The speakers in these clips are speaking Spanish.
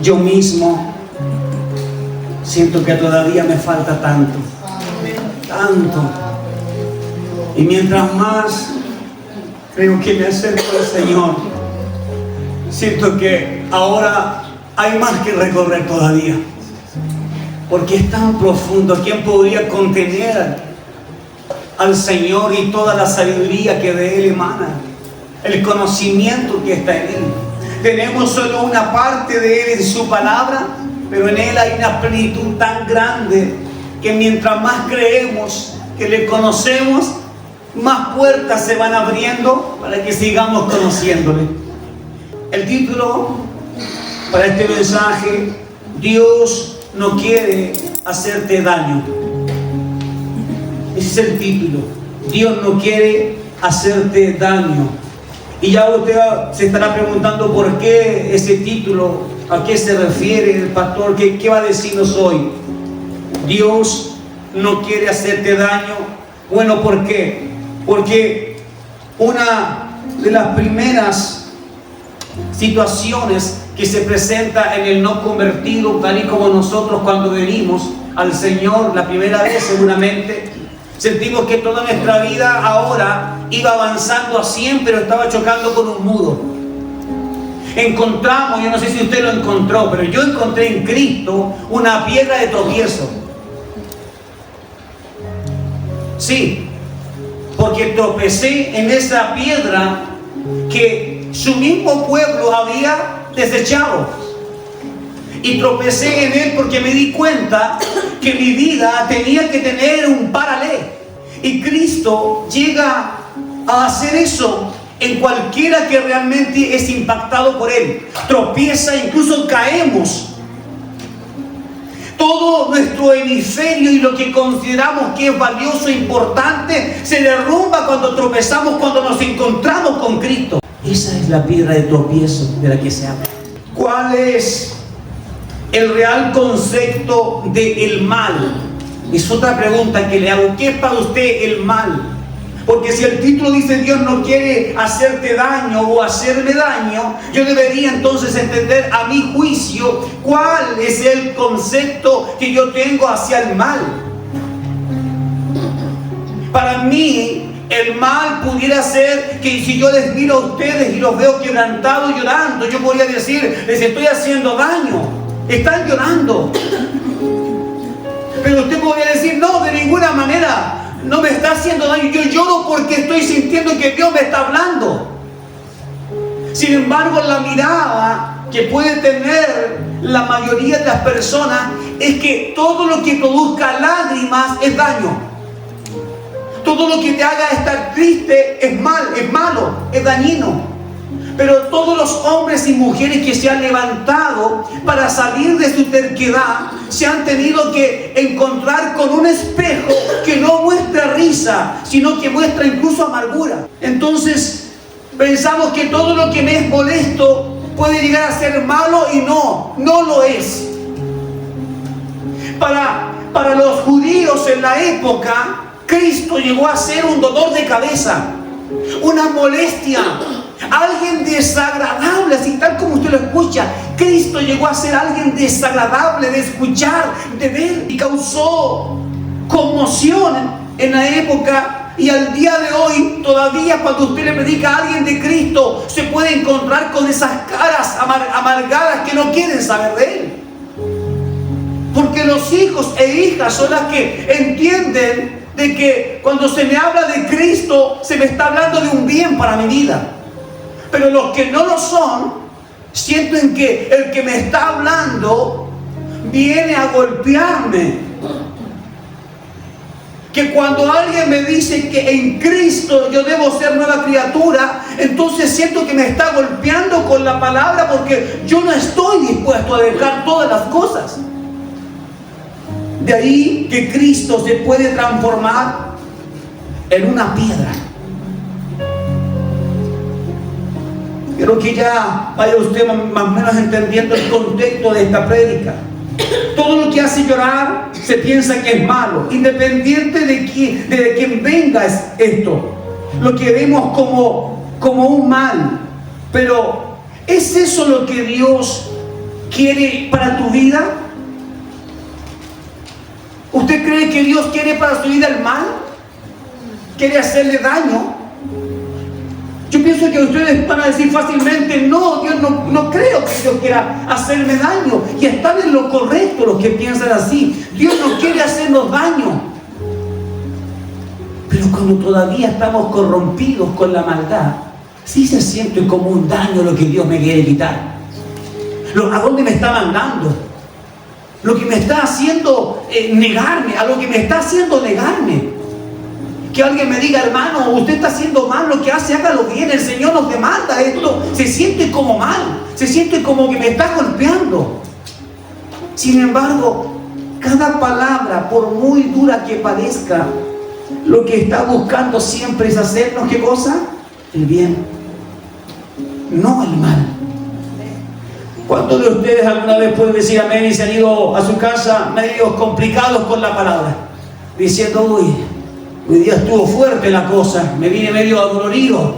yo mismo siento que todavía me falta tanto. Y mientras más creo que me acerco al Señor, siento que ahora hay más que recorrer todavía, porque es tan profundo. ¿Quién podría contener al Señor y toda la sabiduría que de Él emana? El conocimiento que está en Él. Tenemos solo una parte de Él en su palabra, pero en Él hay una plenitud tan grande que mientras más creemos que le conocemos, más puertas se van abriendo para que sigamos conociéndole. El título para este mensaje: Dios no quiere hacerte daño. Ese es el título. Dios no quiere hacerte daño. Y ya usted se estará preguntando por qué ese título, a qué se refiere el pastor, qué va a decirnos hoy. Dios no quiere hacerte daño. Bueno, ¿por qué? Porque una de las primeras situaciones que se presenta en el no convertido, tal y como nosotros cuando venimos al Señor la primera vez, seguramente sentimos que toda nuestra vida ahora iba avanzando a 100, pero estaba chocando con un mudo. Encontramos, yo no sé si usted lo encontró, pero yo encontré en Cristo una piedra de tropiezo. Sí, porque tropecé en esa piedra que su mismo pueblo había desechado. Y tropecé en él porque me di cuenta que mi vida tenía que tener un paralelo. Y Cristo llega a hacer eso en cualquiera que realmente es impactado por Él. Tropieza, incluso caemos. Todo nuestro hemisferio y lo que consideramos que es valioso e importante se derrumba cuando tropezamos, cuando nos encontramos con Cristo. Esa es la piedra de tropiezo de la que se habla. ¿Cuál es el real concepto del mal? Es otra pregunta que le hago. ¿Qué es para usted el mal? Porque si el título dice Dios no quiere hacerte daño o hacerme daño, yo debería entonces entender a mi juicio cuál es el concepto que yo tengo hacia el mal. Para mí, el mal pudiera ser que si yo les miro a ustedes y los veo quebrantados llorando, yo podría decir, les estoy haciendo daño, están llorando. Pero usted podría decir, no, de ninguna manera, no me está haciendo daño, yo lloro porque estoy sintiendo que Dios me está hablando. Sin embargo, la mirada que puede tener la mayoría de las personas es que todo lo que produzca lágrimas es daño. Todo lo que te haga estar triste es malo, es dañino. Pero todos los hombres y mujeres que se han levantado para salir de su terquedad se han tenido que encontrar con un espejo que no muestra risa, sino que muestra incluso amargura. Entonces pensamos que todo lo que me es molesto puede llegar a ser malo, y no lo es. Para los judíos en la época, Cristo llegó a ser un dolor de cabeza, una molestia, alguien desagradable, así tal como usted lo escucha. Cristo llegó a ser alguien desagradable de escuchar, de ver, y causó conmoción en la época. Y al día de hoy, todavía cuando usted le predica a alguien de Cristo, se puede encontrar con esas caras amargadas que no quieren saber de Él. Porque los hijos e hijas son las que entienden de que cuando se me habla de Cristo, se me está hablando de un bien para mi vida. Pero los que no lo son, sienten que el que me está hablando viene a golpearme. Que cuando alguien me dice que en Cristo yo debo ser nueva criatura, entonces siento que me está golpeando con la palabra, porque yo no estoy dispuesto a dejar todas las cosas. De ahí que Cristo se puede transformar en una piedra. Quiero que ya vaya usted más o menos entendiendo el contexto de esta prédica. Todo lo que hace llorar se piensa que es malo, independiente de quién venga esto. Lo que vemos como un mal. Pero ¿es eso lo que Dios quiere para tu vida? ¿Usted cree que Dios quiere para su vida el mal? ¿Quiere hacerle daño? Yo pienso que ustedes van a decir fácilmente, no, Dios no creo que Dios quiera hacerme daño. Y están en lo correcto los que piensan así. Dios no quiere hacernos daño. Pero cuando todavía estamos corrompidos con la maldad, sí se siente como un daño lo que Dios me quiere quitar. ¿A dónde me está mandando? Lo que me está haciendo negarme, a lo que me está haciendo negarme. Que alguien me diga, hermano, usted está haciendo mal, lo que hace, hágalo bien, el Señor nos demanda esto. Se siente como mal, se siente como que me está golpeando. Sin embargo, cada palabra, por muy dura que parezca, lo que está buscando siempre es hacernos, ¿qué cosa? El bien, no el mal. ¿Cuántos de ustedes alguna vez pueden decir amén y se han ido a su casa medio complicados con la palabra? Diciendo, hoy día estuvo fuerte la cosa, me vine medio adolorido.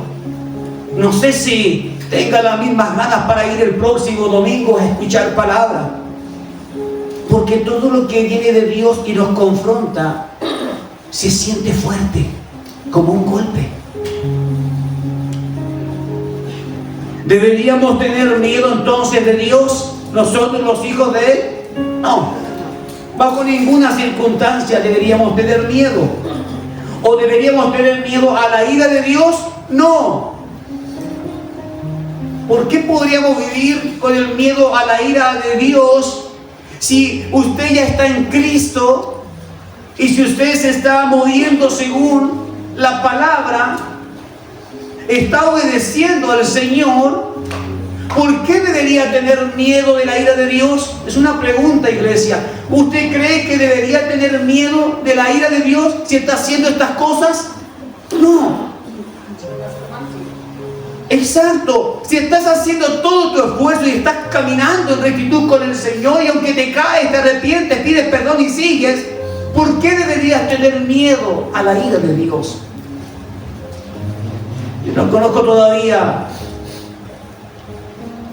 No sé si tenga las mismas ganas para ir el próximo domingo a escuchar palabra. Porque todo lo que viene de Dios y nos confronta se siente fuerte, como un golpe. ¿Deberíamos tener miedo entonces de Dios, nosotros los hijos de Él? No, bajo ninguna circunstancia deberíamos tener miedo. ¿O deberíamos tener miedo a la ira de Dios? No. ¿Por qué podríamos vivir con el miedo a la ira de Dios si usted ya está en Cristo y si usted se está moviendo según la palabra, está obedeciendo al Señor? ¿Por qué debería tener miedo de la ira de Dios? Es una pregunta, iglesia. ¿Usted cree que debería tener miedo de la ira de Dios si está haciendo estas cosas? No. Exacto. Si estás haciendo todo tu esfuerzo y estás caminando en rectitud con el Señor, y aunque te caes, te arrepientes, pides perdón y sigues, ¿por qué deberías tener miedo a la ira de Dios? Yo no conozco todavía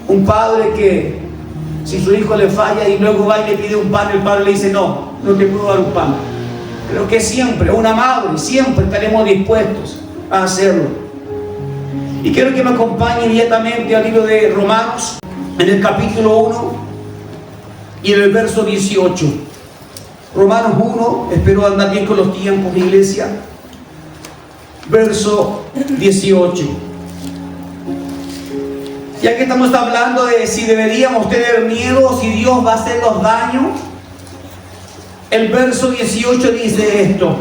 un padre que si su hijo le falla y luego va y le pide un pan, el padre le dice, no te puedo dar un pan. Creo que siempre, una madre, siempre estaremos dispuestos a hacerlo. Y quiero que me acompañe inmediatamente al libro de Romanos, en el capítulo 1 y en el verso 18. Romanos 1, espero andar bien con los tiempos, iglesia. Verso 18. Ya que estamos hablando de si deberíamos tener miedo, si Dios va a hacernos daño, el verso 18 dice esto: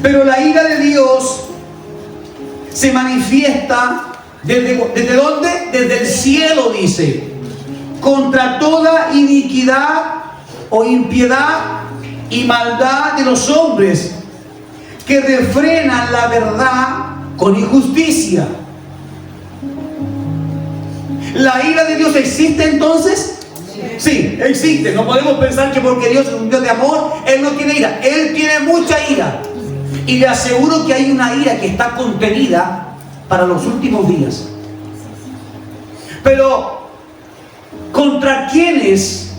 pero la ira de Dios se manifiesta ¿desde dónde? Desde el cielo, dice, contra toda iniquidad o impiedad y maldad de los hombres que refrenan la verdad con injusticia. ¿La ira de Dios existe entonces? Sí, existe. No podemos pensar que porque Dios es un Dios de amor, Él no tiene ira. Él tiene mucha ira. Y le aseguro que hay una ira que está contenida para los últimos días. Pero, ¿contra quiénes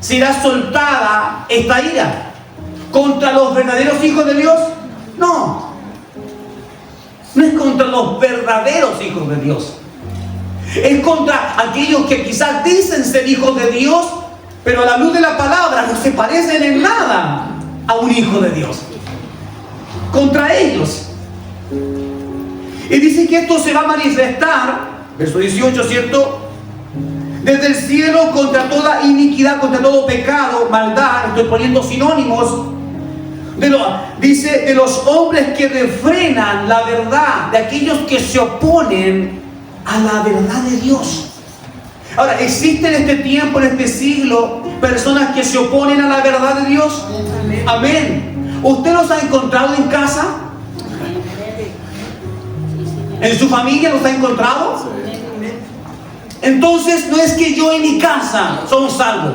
será soltada esta ira? ¿Contra los verdaderos hijos de Dios? No. No es contra los verdaderos hijos de Dios. Es contra aquellos que quizás dicen ser hijos de Dios, pero a la luz de la palabra no se parecen en nada a un hijo de Dios. Contra ellos. Y dice que esto se va a manifestar, verso 18, ¿cierto? Desde el cielo contra toda iniquidad, contra todo pecado, maldad. Estoy poniendo sinónimos. Dice, de los hombres que refrenan la verdad, de aquellos que se oponen a la verdad de Dios. Ahora, ¿existe en este tiempo, en este siglo, personas que se oponen a la verdad de Dios? Amén. ¿Usted los ha encontrado en casa? ¿En su familia los ha encontrado? Entonces no es que yo y mi casa somos salvos.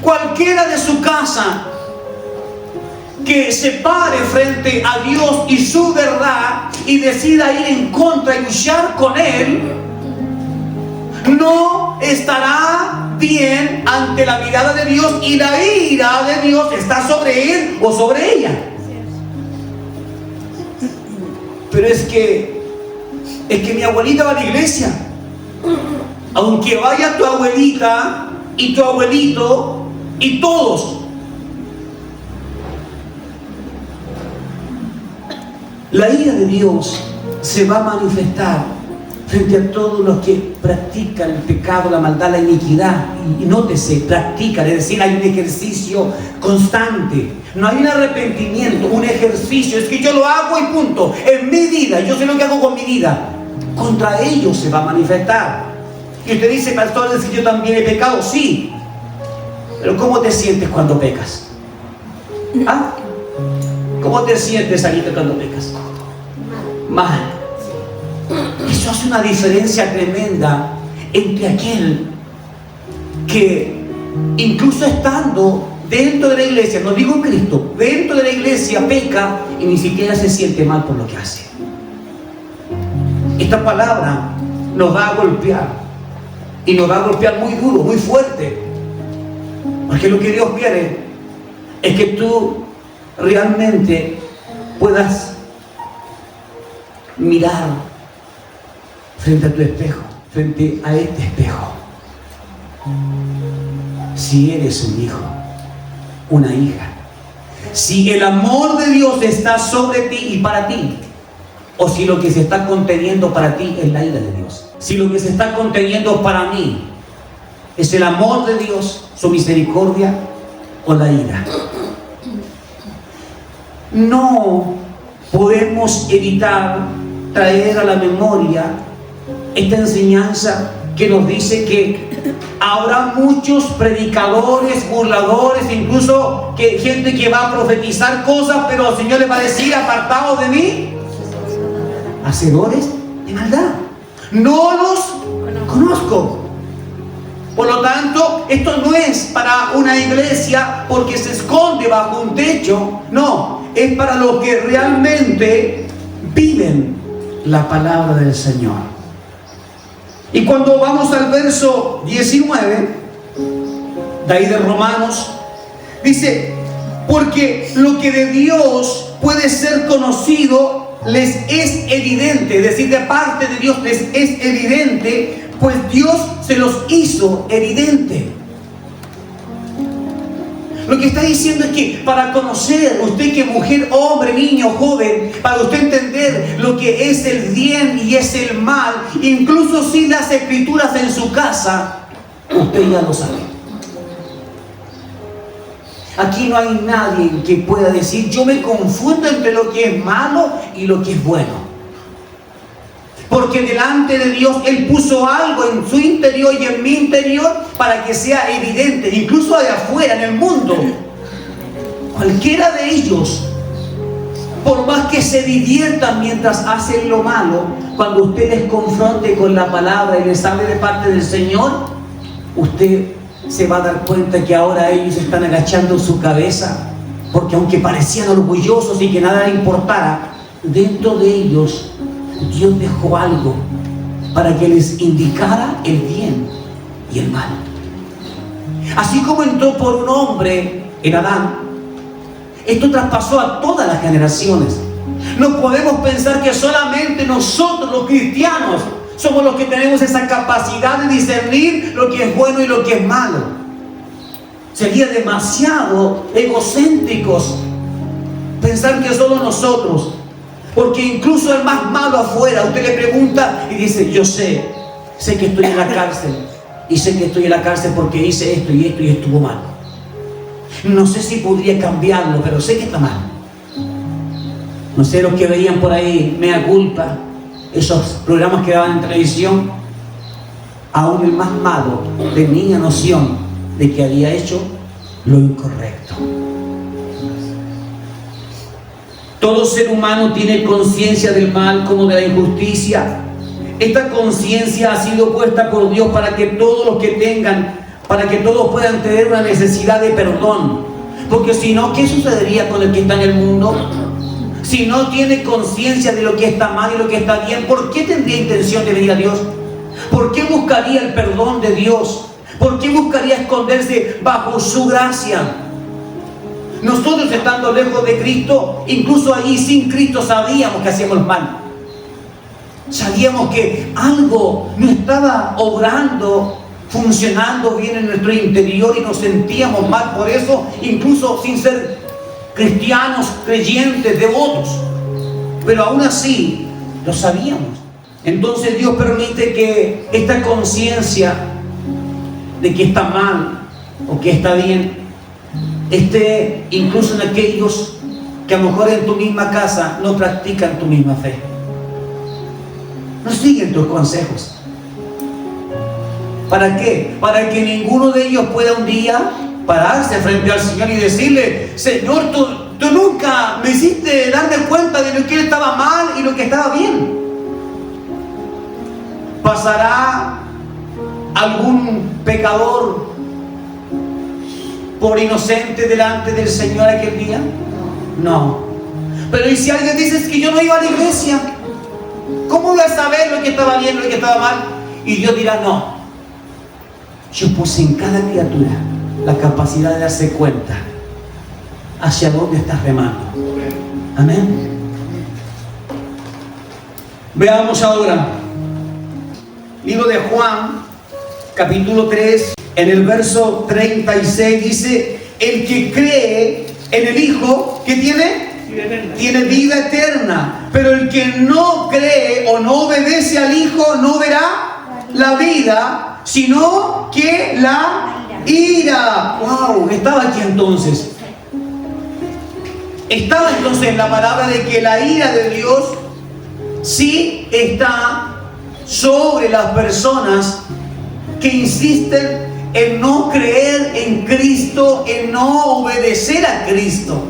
Cualquiera de su casa que se pare frente a Dios y su verdad y decida ir en contra y luchar con Él, no estará bien ante la mirada de Dios y la ira de Dios está sobre él o sobre ella. Pero es que mi abuelita va a la iglesia. Aunque vaya tu abuelita y tu abuelito y todos, la ira de Dios se va a manifestar frente a todos los que practican el pecado, la maldad, la iniquidad. Y nótese, practican, es decir, hay un ejercicio constante. No hay un arrepentimiento, un ejercicio. Es que yo lo hago y punto. En mi vida, yo sé lo que hago con mi vida. Contra ellos se va a manifestar. Y usted dice, pastor, es que yo también he pecado. Sí. Pero ¿cómo te sientes cuando pecas? ¿Ah? ¿Cómo te sientes, Anita, cuando pecas? Mal. Eso hace una diferencia tremenda entre aquel que, incluso estando dentro de la iglesia, no digo en Cristo, dentro de la iglesia peca y ni siquiera se siente mal por lo que hace. Esta palabra nos va a golpear, y nos va a golpear muy duro, muy fuerte, porque lo que Dios quiere es que tú realmente puedas mirar frente a tu espejo, frente a este espejo, si eres un hijo, una hija, si el amor de Dios está sobre ti y para ti, o si lo que se está conteniendo para ti es la ira de Dios. Si lo que se está conteniendo para mí es el amor de Dios, su misericordia o la ira. No podemos evitar traer a la memoria esta enseñanza que nos dice que habrá muchos predicadores, burladores, incluso gente que va a profetizar cosas, pero el Señor les va a decir: apartados de mí, hacedores de maldad, no los conozco. Por lo tanto, esto no es para una iglesia porque se esconde bajo un techo. No, es para los que realmente viven la palabra del Señor. Y cuando vamos al verso 19 de ahí de Romanos, dice: porque lo que de Dios puede ser conocido les es evidente, es decir, de parte de Dios les es evidente, pues Dios se los hizo evidente. Lo que está diciendo es que para conocer, usted que mujer, hombre, niño, joven, para usted entender lo que es el bien y es el mal, incluso sin las escrituras en su casa, usted ya lo sabe. Aquí no hay nadie que pueda decir: yo me confundo entre lo que es malo y lo que es bueno. Porque delante de Dios Él puso algo en su interior y en mi interior para que sea evidente, incluso de afuera, en el mundo. Cualquiera de ellos, por más que se diviertan mientras hacen lo malo, cuando usted les confronte con la palabra y les hable de parte del Señor, usted se va a dar cuenta que ahora ellos están agachando su cabeza, porque aunque parecían orgullosos y que nada les importara, dentro de ellos Dios dejó algo para que les indicara el bien y el mal. Así como entró por un hombre en Adán, esto traspasó a todas las generaciones. No podemos pensar que solamente nosotros los cristianos somos los que tenemos esa capacidad de discernir lo que es bueno y lo que es malo. Sería demasiado egocéntricos pensar que solo nosotros. Porque incluso el más malo afuera, usted le pregunta y dice: yo sé que estoy en la cárcel, y sé que estoy en la cárcel porque hice esto y esto y estuvo mal. No sé si podría cambiarlo, pero sé que está mal. No sé, los que veían por ahí Mea Culpa, esos programas que daban en televisión, aún el más malo tenía noción de que había hecho lo incorrecto. Todo ser humano tiene conciencia del mal como de la injusticia. Esta conciencia ha sido puesta por Dios para que todos los que tengan, para que todos puedan tener una necesidad de perdón. Porque si no, ¿qué sucedería con el que está en el mundo? Si no tiene conciencia de lo que está mal y lo que está bien, ¿por qué tendría intención de venir a Dios? ¿Por qué buscaría el perdón de Dios? ¿Por qué buscaría esconderse bajo su gracia? Nosotros, estando lejos de Cristo, incluso allí sin Cristo, sabíamos que hacíamos mal. Sabíamos que algo no estaba obrando, funcionando bien en nuestro interior, y nos sentíamos mal por eso, incluso sin ser cristianos, creyentes, devotos. Pero aún así lo sabíamos. Entonces Dios permite que esta conciencia de que está mal o que está bien esté incluso en aquellos que a lo mejor en tu misma casa no practican tu misma fe, no siguen tus consejos. ¿Para qué? Para que ninguno de ellos pueda un día pararse frente al Señor y decirle: Señor, tú nunca me hiciste darme cuenta de lo que estaba mal y lo que estaba bien. ¿Pasará algún pecador por inocente delante del Señor aquel día? No. Pero ¿y si alguien dice: es que yo no iba a la iglesia? ¿Cómo voy a saber lo que estaba bien y lo que estaba mal? Y Dios dirá: no, yo puse en cada criatura la capacidad de darse cuenta hacia dónde estás remando. Amén. Veamos ahora libro de Juan, capítulo 3, en el verso 36 dice: el que cree en el Hijo, ¿qué tiene? Tiene vida eterna. Pero el que no cree o no obedece al Hijo no verá la vida, sino que la ira. ¡Wow! Estaba aquí entonces. Estaba entonces en la palabra de que la ira de Dios sí está sobre las personas que insisten en no creer en Cristo, en no obedecer a Cristo.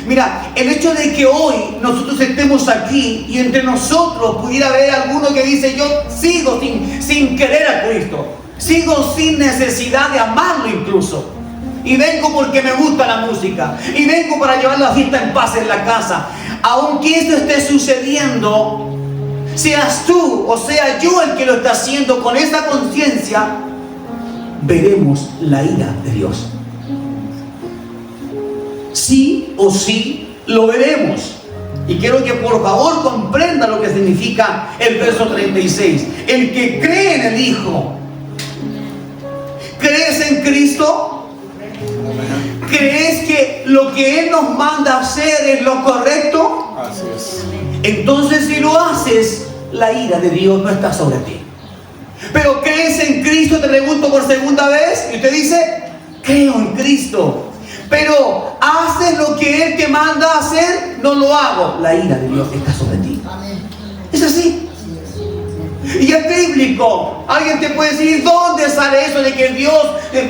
Mira, el hecho de que hoy nosotros estemos aquí y entre nosotros pudiera haber alguno que dice: yo sigo sin querer a Cristo, sigo sin necesidad de amarlo incluso, y vengo porque me gusta la música, y vengo para llevar la fiesta en paz en la casa. Aunque esto esté sucediendo, seas tú o sea yo el que lo está haciendo con esa conciencia, veremos la ira de Dios. Sí o sí lo veremos. Y quiero que por favor comprenda lo que significa el verso 36. El que cree en el Hijo. ¿Crees en Cristo? ¿Crees que lo que Él nos manda hacer es lo correcto? Así es. Entonces, si lo haces, la ira de Dios no está sobre ti. Pero ¿crees en Cristo? Te pregunto por segunda vez. Y usted dice: creo en Cristo. Pero ¿haces lo que Él te manda hacer? No lo hago. La ira de Dios está sobre ti. Es así. Y es bíblico. Alguien te puede decir: ¿dónde sale eso de que Dios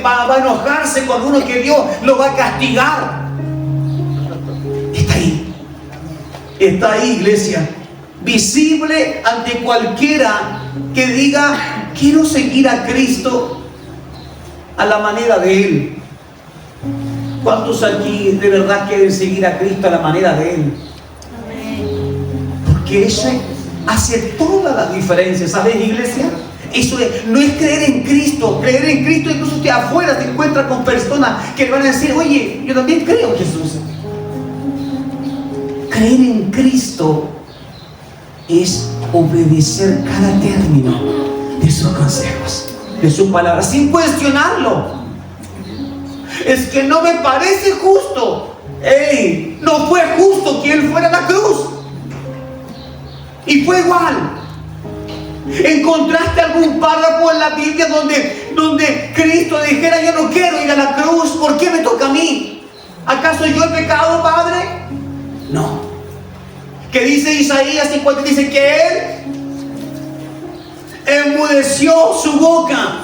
va a enojarse con uno, que Dios lo va a castigar? Está ahí. Está ahí, iglesia. Visible ante cualquiera que diga: quiero seguir a Cristo a la manera de Él. ¿Cuántos aquí de verdad quieren seguir a Cristo a la manera de Él? Porque eso hace toda la diferencia, ¿sabes, iglesia? Eso no es creer en Cristo. Creer en Cristo, incluso usted afuera se encuentra con personas que le van a decir: oye, yo también creo en Jesús. Creer en Cristo es obedecer cada término de sus consejos, de sus palabras, sin cuestionarlo. Es que no me parece justo. ¡Ey! No fue justo que Él fuera a la cruz. Y fue igual. ¿Encontraste algún párrafo en la Biblia donde Cristo dijera: yo no quiero ir a la cruz, ¿por qué me toca a mí? ¿Acaso yo he pecado, Padre? No. ¿Qué dice Isaías 50? Dice que Él enmudeció su boca.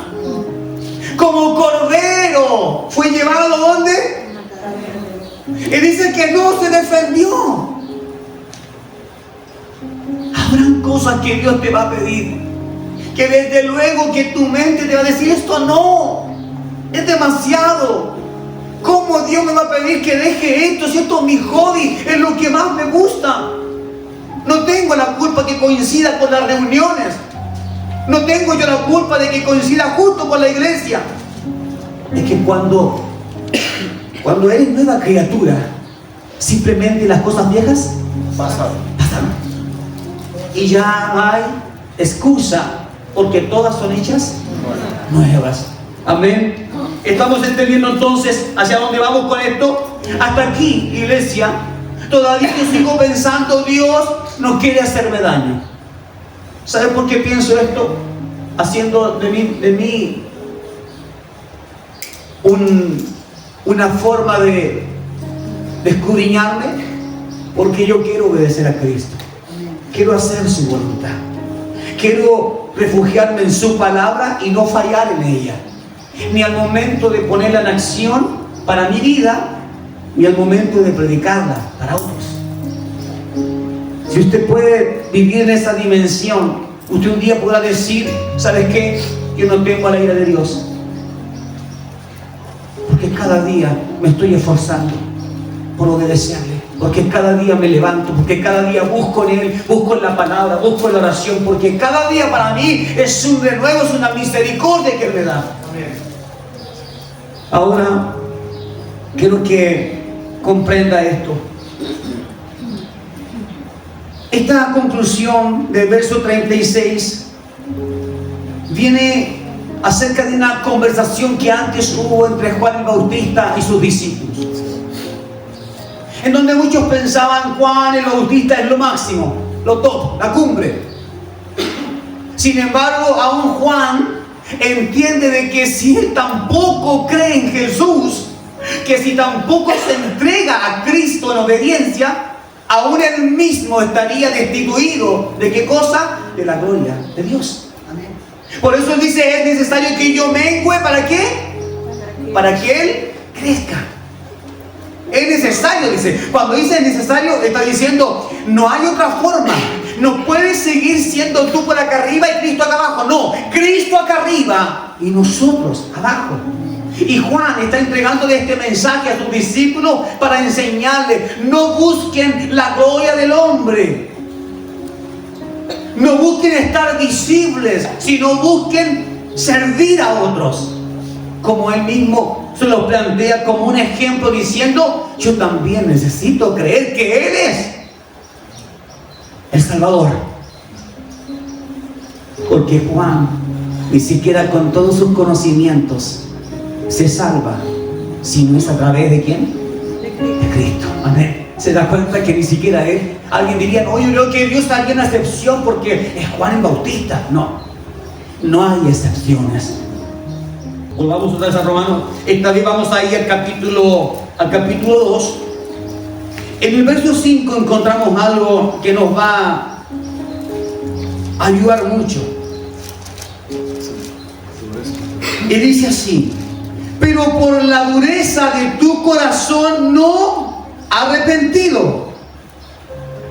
Como cordero fue llevado, ¿dónde? Y dice que no se defendió. Habrán cosas que Dios te va a pedir, que desde luego que tu mente te va a decir: esto no, es demasiado. ¿Cómo Dios me va a pedir que deje esto si esto es mi hobby, es lo que más me gusta? No tengo la culpa que coincida con las reuniones. No tengo yo la culpa de que coincida justo con la iglesia. Es que cuando eres nueva criatura, simplemente las cosas viejas pasan. Y ya no hay excusa, porque todas son hechas nuevas. Amén. Estamos entendiendo entonces hacia dónde vamos con esto. Hasta aquí, iglesia, todavía yo sigo pensando, Dios no quiere hacerme daño. ¿Sabe por qué pienso esto? Haciendo de mí una forma de escudriñarme, porque yo quiero obedecer a Cristo. Quiero hacer su voluntad. Quiero refugiarme en su palabra y no fallar en ella. Ni al momento de ponerla en acción para mi vida, ni al momento de predicarla para otros. Si usted puede vivir en esa dimensión, usted un día podrá decir, ¿sabes qué? Yo no tengo la ira de Dios. Porque cada día me estoy esforzando por obedecerle. Porque cada día me levanto, porque cada día busco en Él, busco en la palabra, busco en la oración, porque cada día para mí es un renuevo, es una misericordia que Él me da. Ahora, quiero que comprenda esto. Esta conclusión del verso 36 viene acerca de una conversación que antes hubo entre Juan el Bautista y sus discípulos, en donde muchos pensaban Juan el Bautista es lo máximo, lo top, la cumbre. Sin embargo, aún Juan entiende de que si él tampoco cree en Jesús, que si tampoco se entrega a Cristo en obediencia, aún él mismo estaría destituido ¿de qué cosa? De la gloria de Dios. Amén. Por eso él dice, es necesario que yo mengüe, ¿para qué? Para que él crezca. Es necesario, dice. Cuando dice es necesario, está diciendo, no hay otra forma. No puedes seguir siendo tú por acá arriba y Cristo acá abajo. No, Cristo acá arriba y nosotros abajo. Y Juan está entregándole este mensaje a sus discípulos para enseñarles, no busquen la gloria del hombre. No busquen estar visibles, sino busquen servir a otros. Como él mismo se lo plantea como un ejemplo diciendo, yo también necesito creer que Él es el Salvador. Porque Juan, ni siquiera con todos sus conocimientos, se salva, si no es a través de ¿quién? De Cristo. Amén. Se da cuenta que ni siquiera él. Alguien diría, no, yo creo que Dios haría una excepción porque es Juan el Bautista. No, no hay excepciones. Volvamos otra vez a Romanos. Esta vez vamos a ir al capítulo 2. En el verso 5 encontramos algo que nos va a ayudar mucho. Y dice así: pero por la dureza de tu corazón no arrepentido,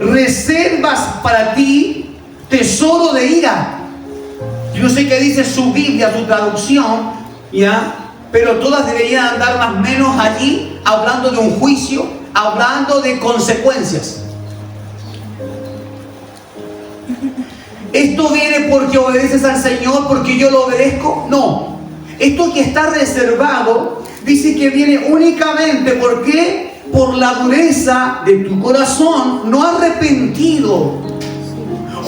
reservas para ti tesoro de ira. Yo no sé qué dice su Biblia, su traducción, ¿ya? Pero todas deberían andar más o menos allí, hablando de un juicio, hablando de consecuencias. ¿Esto viene porque obedeces al Señor, porque yo lo obedezco? No. Esto que está reservado, dice que viene únicamente, ¿por qué? Por la dureza de tu corazón no arrepentido.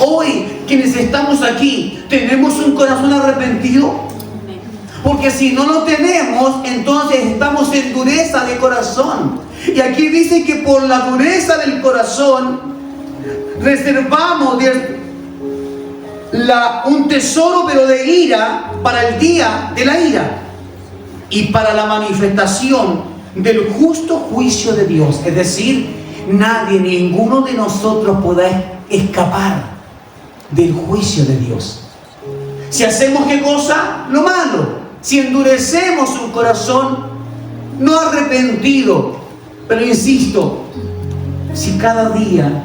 Hoy, quienes estamos aquí, ¿tenemos un corazón arrepentido? Porque si no lo tenemos, entonces estamos en dureza de corazón. Y aquí dice que por la dureza del corazón reservamos un tesoro, pero de ira, para el día de la ira y para la manifestación del justo juicio de Dios. Es decir, nadie, ninguno de nosotros podrá escapar del juicio de Dios. Si hacemos ¿qué cosa? Lo malo. Si endurecemos un corazón no arrepentido. Pero insisto, si cada día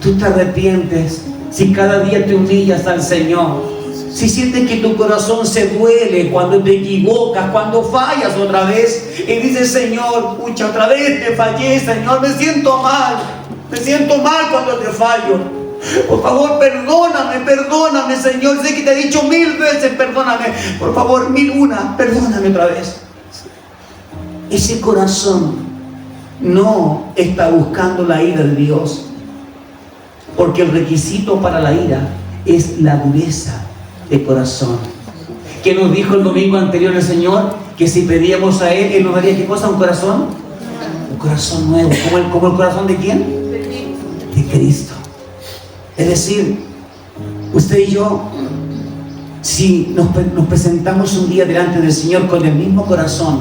tú te arrepientes, si cada día te humillas al Señor, si sientes que tu corazón se duele cuando te equivocas, cuando fallas otra vez y dices, Señor, pucha, otra vez te fallé, Señor, me siento mal cuando te fallo. Por favor, perdóname, Señor. Sé que te he dicho 1000 veces, perdóname. Por favor, 1001, perdóname otra vez. Ese corazón no está buscando la ira de Dios, porque el requisito para la ira es la dureza de corazón. ¿Qué nos dijo el domingo anterior el Señor? Que si pedíamos a Él nos daría ¿qué cosa? ¿Un corazón? Un corazón nuevo. ¿Como el corazón de quién? De Cristo. Es decir, usted y yo, si nos presentamos un día delante del Señor con el mismo corazón,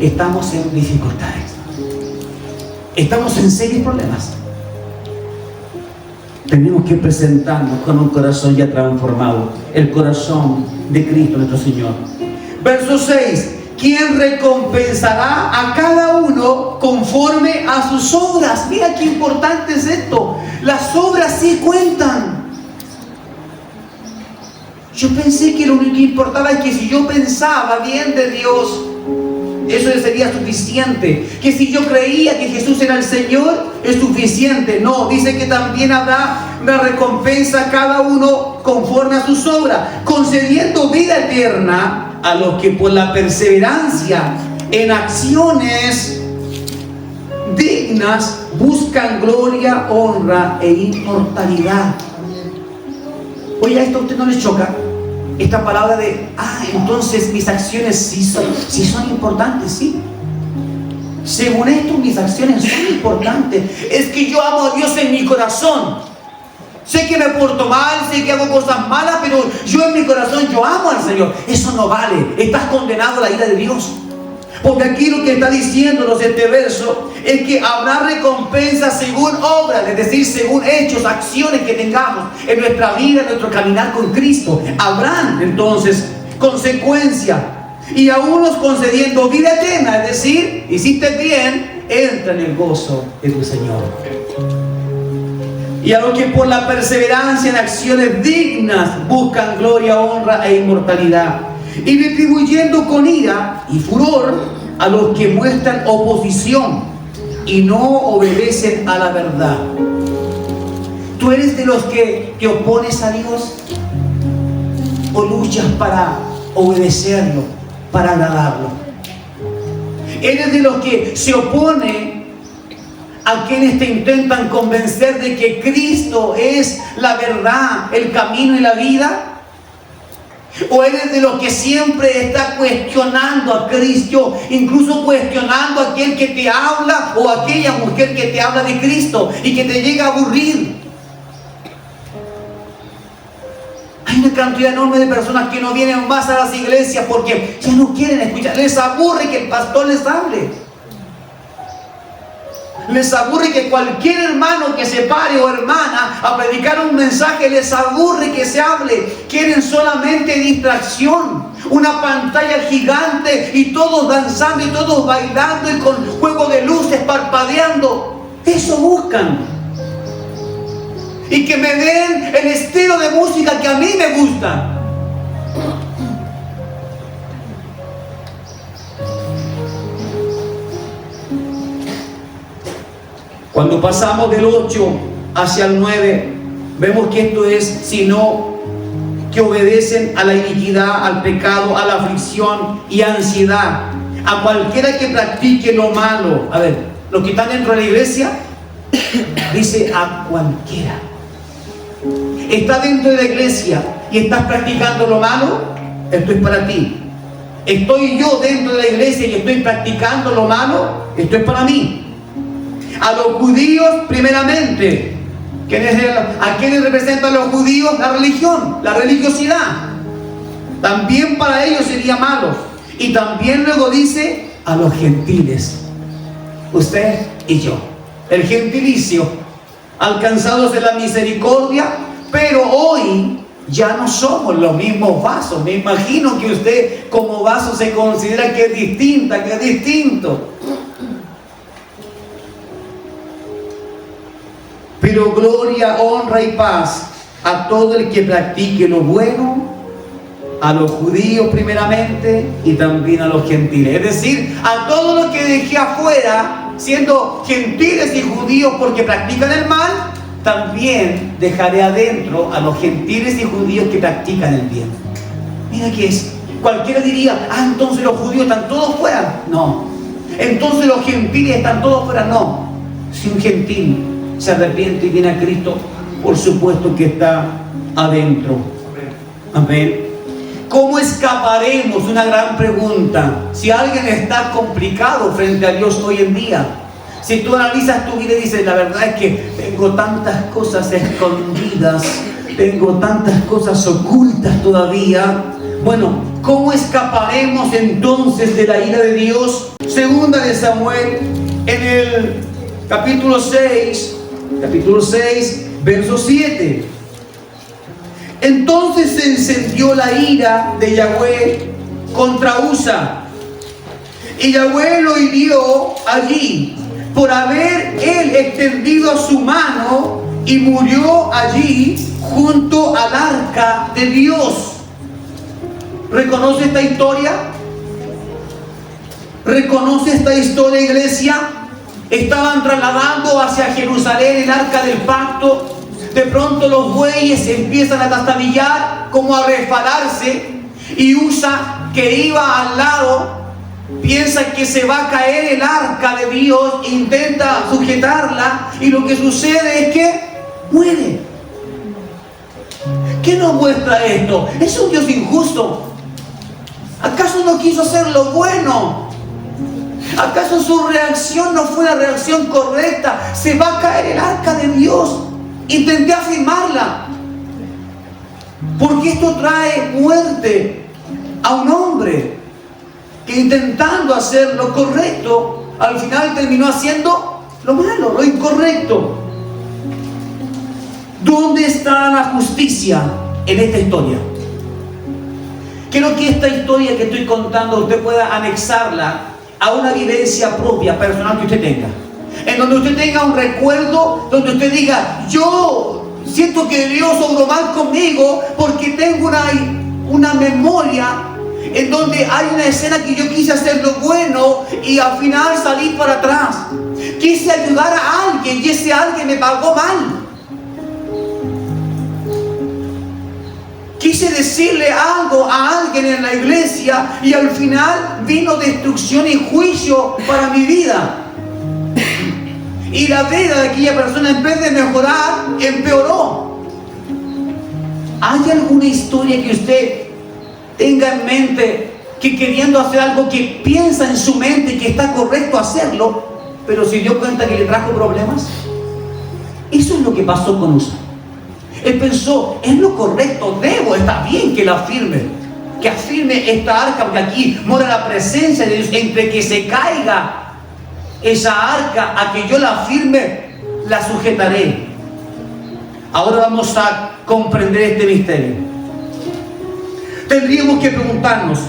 estamos en dificultades. Estamos en serios problemas. Tenemos que presentarnos con un corazón ya transformado, el corazón de Cristo nuestro Señor. Verso 6. ¿Quién recompensará a cada uno conforme a sus obras? Mira qué importante es esto. Las obras sí cuentan. Yo pensé que lo único que importaba es que si yo pensaba bien de Dios, eso sería suficiente. Que si yo creía que Jesús era el Señor, es suficiente. No, dice que también habrá una recompensa a cada uno conforme a sus obras, concediendo vida eterna a los que por la perseverancia en acciones dignas buscan gloria, honra e inmortalidad. Oye, ¿a esto a usted no le choca? Esta palabra de, entonces mis acciones sí son importantes, sí. Según esto, mis acciones son importantes. Es que yo amo a Dios en mi corazón. Sé que me porto mal, sé que hago cosas malas, pero yo en mi corazón, yo amo al Señor. Eso no vale. Estás condenado a la ira de Dios. Porque aquí lo que está diciéndonos este verso es que habrá recompensa según obras, es decir, según hechos, acciones que tengamos en nuestra vida, en nuestro caminar con Cristo. Habrán entonces consecuencias, y a unos concediendo vida eterna, es decir, hiciste bien, entra en el gozo de tu Señor. Y a los que por la perseverancia en acciones dignas buscan gloria, honra e inmortalidad, y retribuyendo con ira y furor a los que muestran oposición y no obedecen a la verdad. ¿Tú eres de los que te opones a Dios? ¿O luchas para obedecerlo, para agradarlo? ¿Eres de los que se opone a quienes te intentan convencer de que Cristo es la verdad, el camino y la vida? ¿O eres de los que siempre está cuestionando a Cristo, incluso cuestionando a aquel que te habla o a aquella mujer que te habla de Cristo y que te llega a aburrir? Hay una cantidad enorme de personas que no vienen más a las iglesias porque ya no quieren escuchar. Les aburre que el pastor les hable. Les aburre que cualquier hermano que se pare o hermana a predicar un mensaje, les aburre que se hable. Quieren solamente distracción, una pantalla gigante y todos danzando y todos bailando y con juego de luces parpadeando. Eso buscan. Y que me den el estilo de música que a mí me gusta. Cuando pasamos del 8 hacia el 9, vemos que esto es, sino que obedecen a la iniquidad, al pecado, a la aflicción y ansiedad, a cualquiera que practique lo malo. A ver, los que están dentro de la iglesia, dice a cualquiera. ¿Estás dentro de la iglesia y estás practicando lo malo? Esto es para ti. ¿Estoy yo dentro de la iglesia y estoy practicando lo malo? Esto es para mí. A los judíos primeramente. ¿A quiénes representan los judíos? La religión, la religiosidad. También para ellos sería malo. Y también luego dice a los gentiles. Usted y yo. El gentilicio, alcanzados de la misericordia, pero hoy ya no somos los mismos vasos. Me imagino que usted como vaso se considera que es distinta, que es distinto. Pero gloria, honra y paz a todo el que practique lo bueno, a los judíos primeramente y también a los gentiles. Es decir, a todos los que dejé afuera, siendo gentiles y judíos porque practican el mal, también dejaré adentro a los gentiles y judíos que practican el bien. Mira que es, cualquiera diría, entonces los judíos están todos fuera. No. Entonces los gentiles están todos fuera. No. Si un gentil se arrepiente y viene a Cristo, por supuesto que está adentro. Amén. ¿Cómo escaparemos? Una gran pregunta. Si alguien está complicado frente a Dios hoy en día, si tú analizas tu vida y dices, la verdad es que tengo tantas cosas escondidas, tengo tantas cosas ocultas todavía. Bueno, ¿cómo escaparemos entonces de la ira de Dios? Segunda de Samuel, en el capítulo 6, verso 7. Entonces se encendió la ira de Yahweh contra Usa, y Yahweh lo hirió allí por haber él extendido su mano, y murió allí junto al arca de Dios. ¿Reconoce esta historia? ¿Reconoce esta historia, iglesia? Estaban trasladando hacia Jerusalén el arca del pacto. De pronto los bueyes empiezan a tastabillar, como a resbalarse, y Usa, que iba al lado, piensa que se va a caer el arca de Dios, intenta sujetarla, y lo que sucede es que muere. ¿Qué nos muestra esto? Es un Dios injusto. ¿Acaso no quiso hacer lo bueno? ¿Acaso su reacción no fue la reacción correcta? Se va a caer el arca de Dios. Intenté afirmarla, porque esto trae muerte a un hombre que, intentando hacer lo correcto, al final terminó haciendo lo malo, lo incorrecto. ¿Dónde está la justicia en esta historia? Quiero que esta historia que estoy contando usted pueda anexarla a una vivencia propia, personal que usted tenga, en donde usted tenga un recuerdo, donde usted diga, yo siento que Dios obró mal conmigo porque tengo una memoria en donde hay una escena que yo quise hacer lo bueno y al final salí para atrás. Quise ayudar a alguien y ese alguien me pagó mal. Quise decirle algo a alguien en la iglesia y al final vino destrucción y juicio para mi vida. Y la vida de aquella persona, en vez de mejorar, empeoró. ¿Hay alguna historia que usted tenga en mente, que queriendo hacer algo que piensa en su mente que está correcto hacerlo, pero se dio cuenta que le trajo problemas? Eso es lo que pasó con Usa. Él pensó, es lo correcto, está bien que la afirme, que afirme esta arca, porque aquí mora la presencia de Dios. Entre que se caiga esa arca a que yo la afirme, la sujetaré. Ahora vamos a comprender este misterio. Tendríamos que preguntarnos,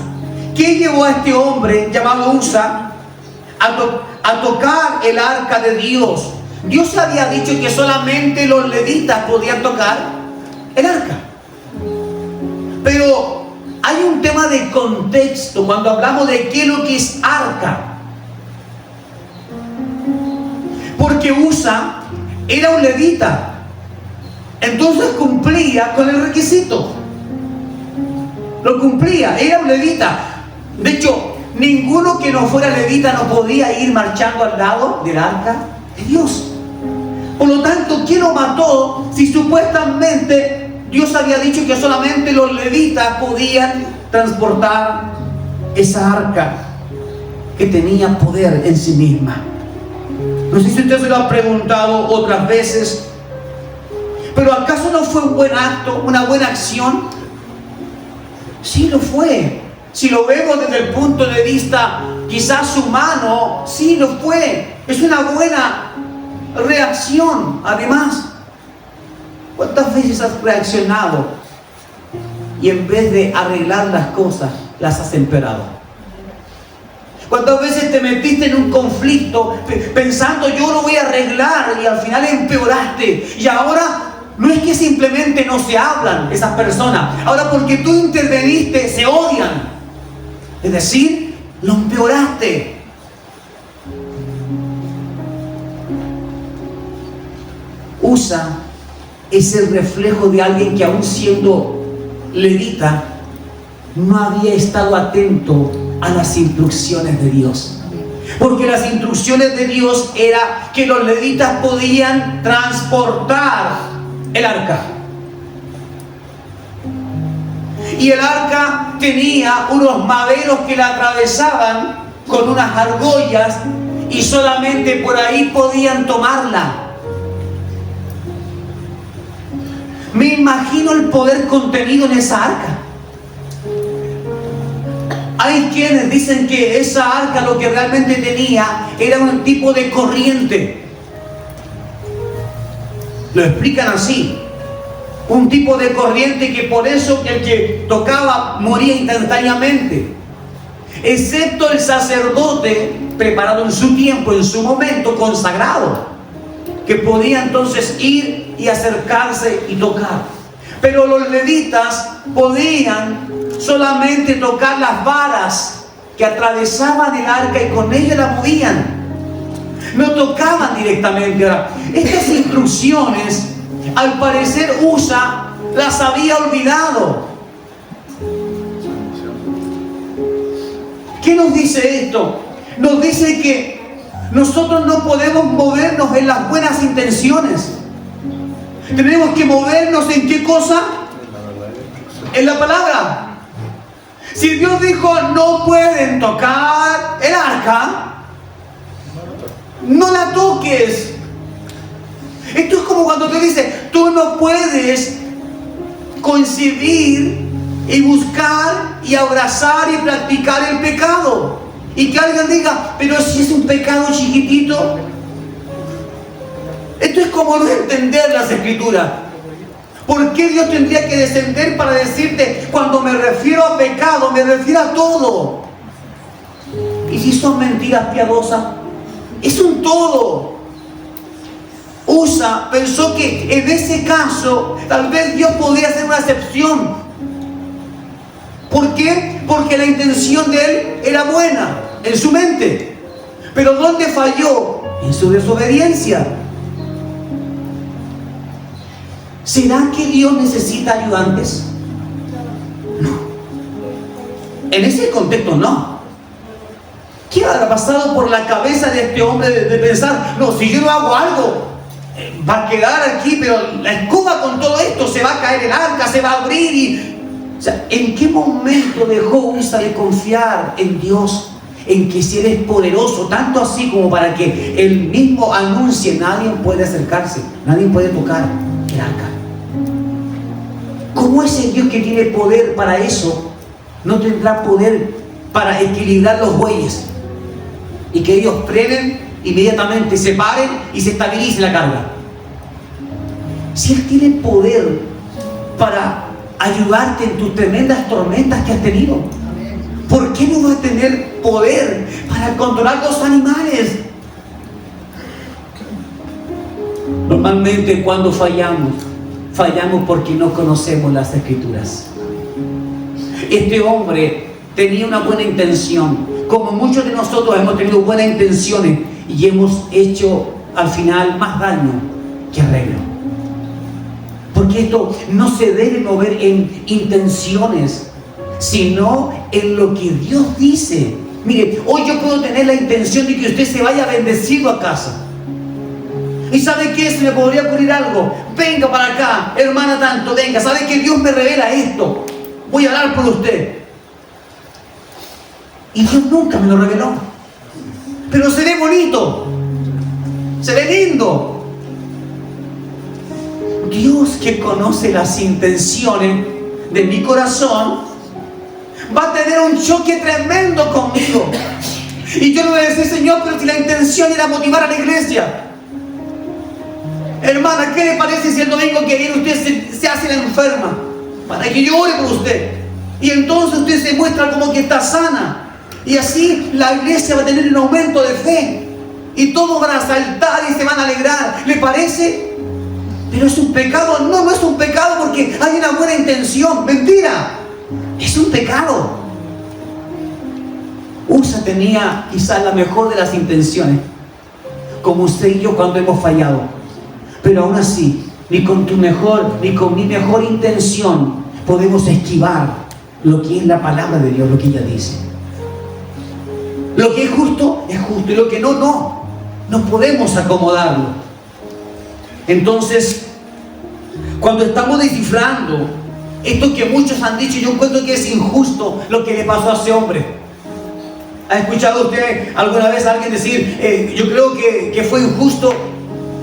¿qué llevó a este hombre llamado Usa a tocar el arca de Dios? Dios había dicho que solamente los levitas podían tocar el arca. Pero hay un tema de contexto cuando hablamos de qué es lo que es arca. Porque Usa era un levita, entonces cumplía con el requisito. Lo cumplía, era un levita. De hecho, ninguno que no fuera levita no podía ir marchando al lado del arca de Dios. Por lo tanto, ¿quién lo mató si supuestamente Dios había dicho que solamente los levitas podían transportar esa arca que tenía poder en sí misma? No sé si usted se lo ha preguntado otras veces, pero ¿acaso no fue un buen acto, una buena acción? Sí lo fue. Si lo vemos desde el punto de vista quizás humano, sí lo fue. Es una buena reacción. Además, ¿cuántas veces has reaccionado y en vez de arreglar las cosas, las has empeorado? ¿Cuántas veces te metiste en un conflicto pensando yo lo voy a arreglar y al final empeoraste? Y ahora no es que simplemente no se hablan esas personas, ahora porque tú interveniste se odian. Es decir, lo empeoraste. Usa es el reflejo de alguien que, aún siendo levita, no había estado atento a las instrucciones de Dios. Porque las instrucciones de Dios era que los levitas podían transportar el arca. Y el arca tenía unos maderos que la atravesaban con unas argollas, y solamente por ahí podían tomarla. Me imagino el poder contenido en esa arca. Hay quienes dicen que esa arca lo que realmente tenía era un tipo de corriente. Lo explican así: un tipo de corriente que por eso que el que tocaba moría instantáneamente, excepto el sacerdote preparado en su tiempo, en su momento consagrado, que podía entonces ir y acercarse y tocar. Pero los levitas podían solamente tocar las varas que atravesaban el arca y con ellas la movían. No tocaban directamente. Ahora, estas instrucciones, al parecer, Usa las había olvidado. ¿Qué nos dice esto? Nos dice que nosotros no podemos movernos en las buenas intenciones. Tenemos que movernos ¿en qué cosa? En la palabra. Si Dios dijo no pueden tocar el arca, no la toques. Esto es como cuando te dice, tú no puedes concebir y buscar y abrazar y practicar el pecado. Y que alguien diga, pero si es un pecado chiquitito. Esto es como no entender las Escrituras. ¿Por qué Dios tendría que descender para decirte, cuando me refiero a pecado, me refiero a todo? Y si son mentiras piadosas, es un todo. Usa pensó que en ese caso tal vez Dios podría hacer una excepción. ¿Por qué? Porque la intención de él era buena en su mente. Pero ¿dónde falló? En su desobediencia. ¿Será que Dios necesita ayudantes? No. En ese contexto no. ¿Qué habrá pasado por la cabeza de este hombre de pensar, no, si yo no hago algo, va a quedar aquí, pero la escoba con todo esto, se va a caer el arca, se va a abrir y... O sea, ¿en qué momento dejó Usa de confiar en Dios? En que si Él es poderoso, tanto así como para que Él mismo anuncie, nadie puede acercarse, nadie puede tocar el arca. ¿Cómo ese Dios que tiene poder para eso no tendrá poder para equilibrar los bueyes? Y que ellos frenen, inmediatamente se paren y se estabilice la carga. Si Él tiene poder para ayudarte en tus tremendas tormentas que has tenido, ¿por qué no va a tener poder para controlar los animales? Normalmente cuando fallamos porque no conocemos las Escrituras. Este hombre tenía una buena intención, como muchos de nosotros hemos tenido buenas intenciones y hemos hecho al final más daño que arreglo. Porque esto no se debe mover en intenciones, sino en lo que Dios dice. Mire, hoy yo puedo tener la intención de que usted se vaya bendecido a casa. ¿Y sabe qué? Se me podría ocurrir algo. Venga para acá, hermana tanto, venga. ¿Sabe que Dios me revela esto? Voy a orar por usted. Y Dios nunca me lo reveló. Pero se ve bonito. Se ve lindo. Dios, que conoce las intenciones de mi corazón, va a tener un choque tremendo conmigo. Y yo le voy a decir, Señor, pero si la intención era motivar a la iglesia. Hermana, ¿qué le parece si el domingo que viene usted se hace la enferma? Para que yo ore por usted. Y entonces usted se muestra como que está sana. Y así la iglesia va a tener un aumento de fe. Y todos van a saltar y se van a alegrar. ¿Le parece? Pero es un pecado. No, no es un pecado porque hay una buena intención. Mentira. Es un pecado. Usa tenía quizás la mejor de las intenciones, como usted y yo cuando hemos fallado. Pero aún así, ni con mi mejor intención podemos esquivar lo que es la palabra de Dios, lo que ella dice. Lo que es justo, y lo que no podemos acomodarlo. Entonces, cuando estamos descifrando esto que muchos han dicho, yo encuentro que es injusto lo que le pasó a ese hombre. ¿Ha escuchado usted alguna vez a alguien decir, yo creo que fue injusto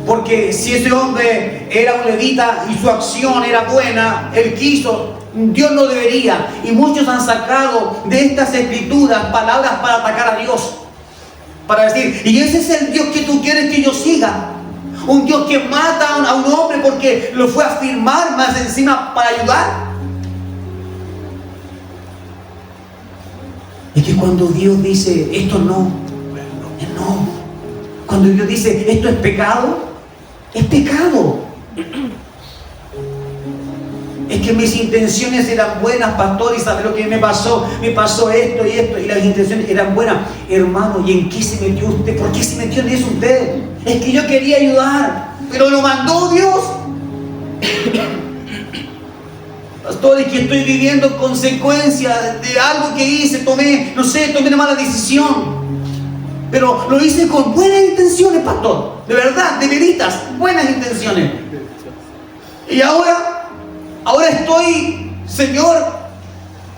porque si ese hombre era un levita y su acción era buena, él quiso, Dios no debería? Y muchos han sacado de estas escrituras palabras para atacar a Dios, para decir, y ese es el Dios que tú quieres que yo siga. Un Dios que mata a un hombre porque lo fue a firmar más encima para ayudar. Es que cuando Dios dice esto no. Cuando Dios dice esto es pecado, es pecado. Es que mis intenciones eran buenas, pastor, y ¿sabe lo que me pasó? Me pasó esto, y las intenciones eran buenas. Hermano, ¿y en qué se metió usted? ¿Por qué se metió en eso usted? Es que yo quería ayudar, pero lo mandó Dios. Pastor, es que estoy viviendo consecuencias de algo que hice, tomé una mala decisión. Pero lo hice con buenas intenciones, pastor. De verdad, de veritas, buenas intenciones. Y ahora estoy, Señor,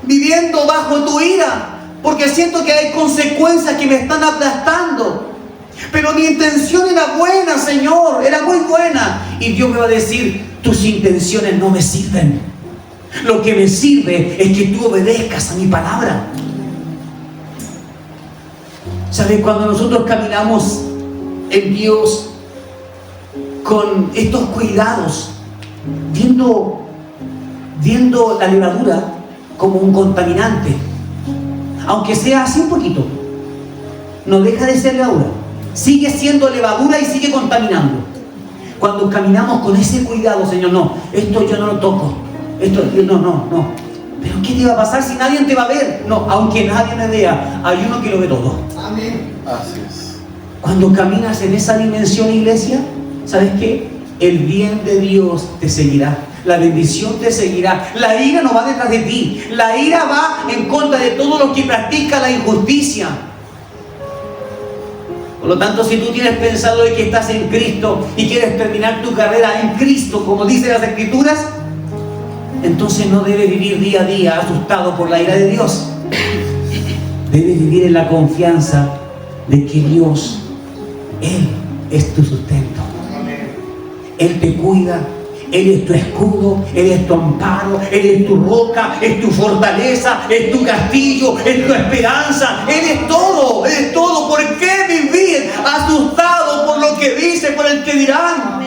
viviendo bajo tu ira, porque siento que hay consecuencias que me están aplastando. Pero mi intención era buena, Señor, era muy buena. Y Dios me va a decir, tus intenciones no me sirven. Lo que me sirve es que tú obedezcas a mi palabra. ¿Sabes? Cuando nosotros caminamos en Dios con estos cuidados, viendo la levadura como un contaminante, aunque sea así un poquito, no deja de ser levadura, sigue siendo levadura y sigue contaminando. Cuando caminamos con ese cuidado, Señor, no, esto yo no lo toco, esto no, pero ¿qué te va a pasar si nadie te va a ver? No, aunque nadie me vea, hay uno que lo ve todo. Amén. Así es. Cuando caminas en esa dimensión, iglesia, ¿sabes qué? El bien de Dios te seguirá. La bendición te seguirá. La ira no va detrás de ti. La ira va en contra de todo lo que practica la injusticia. Por lo tanto, si tú tienes pensado de que estás en Cristo y quieres terminar tu carrera en Cristo, como dicen las Escrituras, entonces no debes vivir día a día asustado por la ira de Dios. Debes vivir en la confianza de que Dios, Él es tu sustento. Él te cuida. Él es tu escudo, Él es tu amparo, Él es tu roca, es tu fortaleza, es tu castillo, es tu esperanza. Él es todo, Él es todo. ¿Por qué vivir asustado por lo que dice, por el que dirán?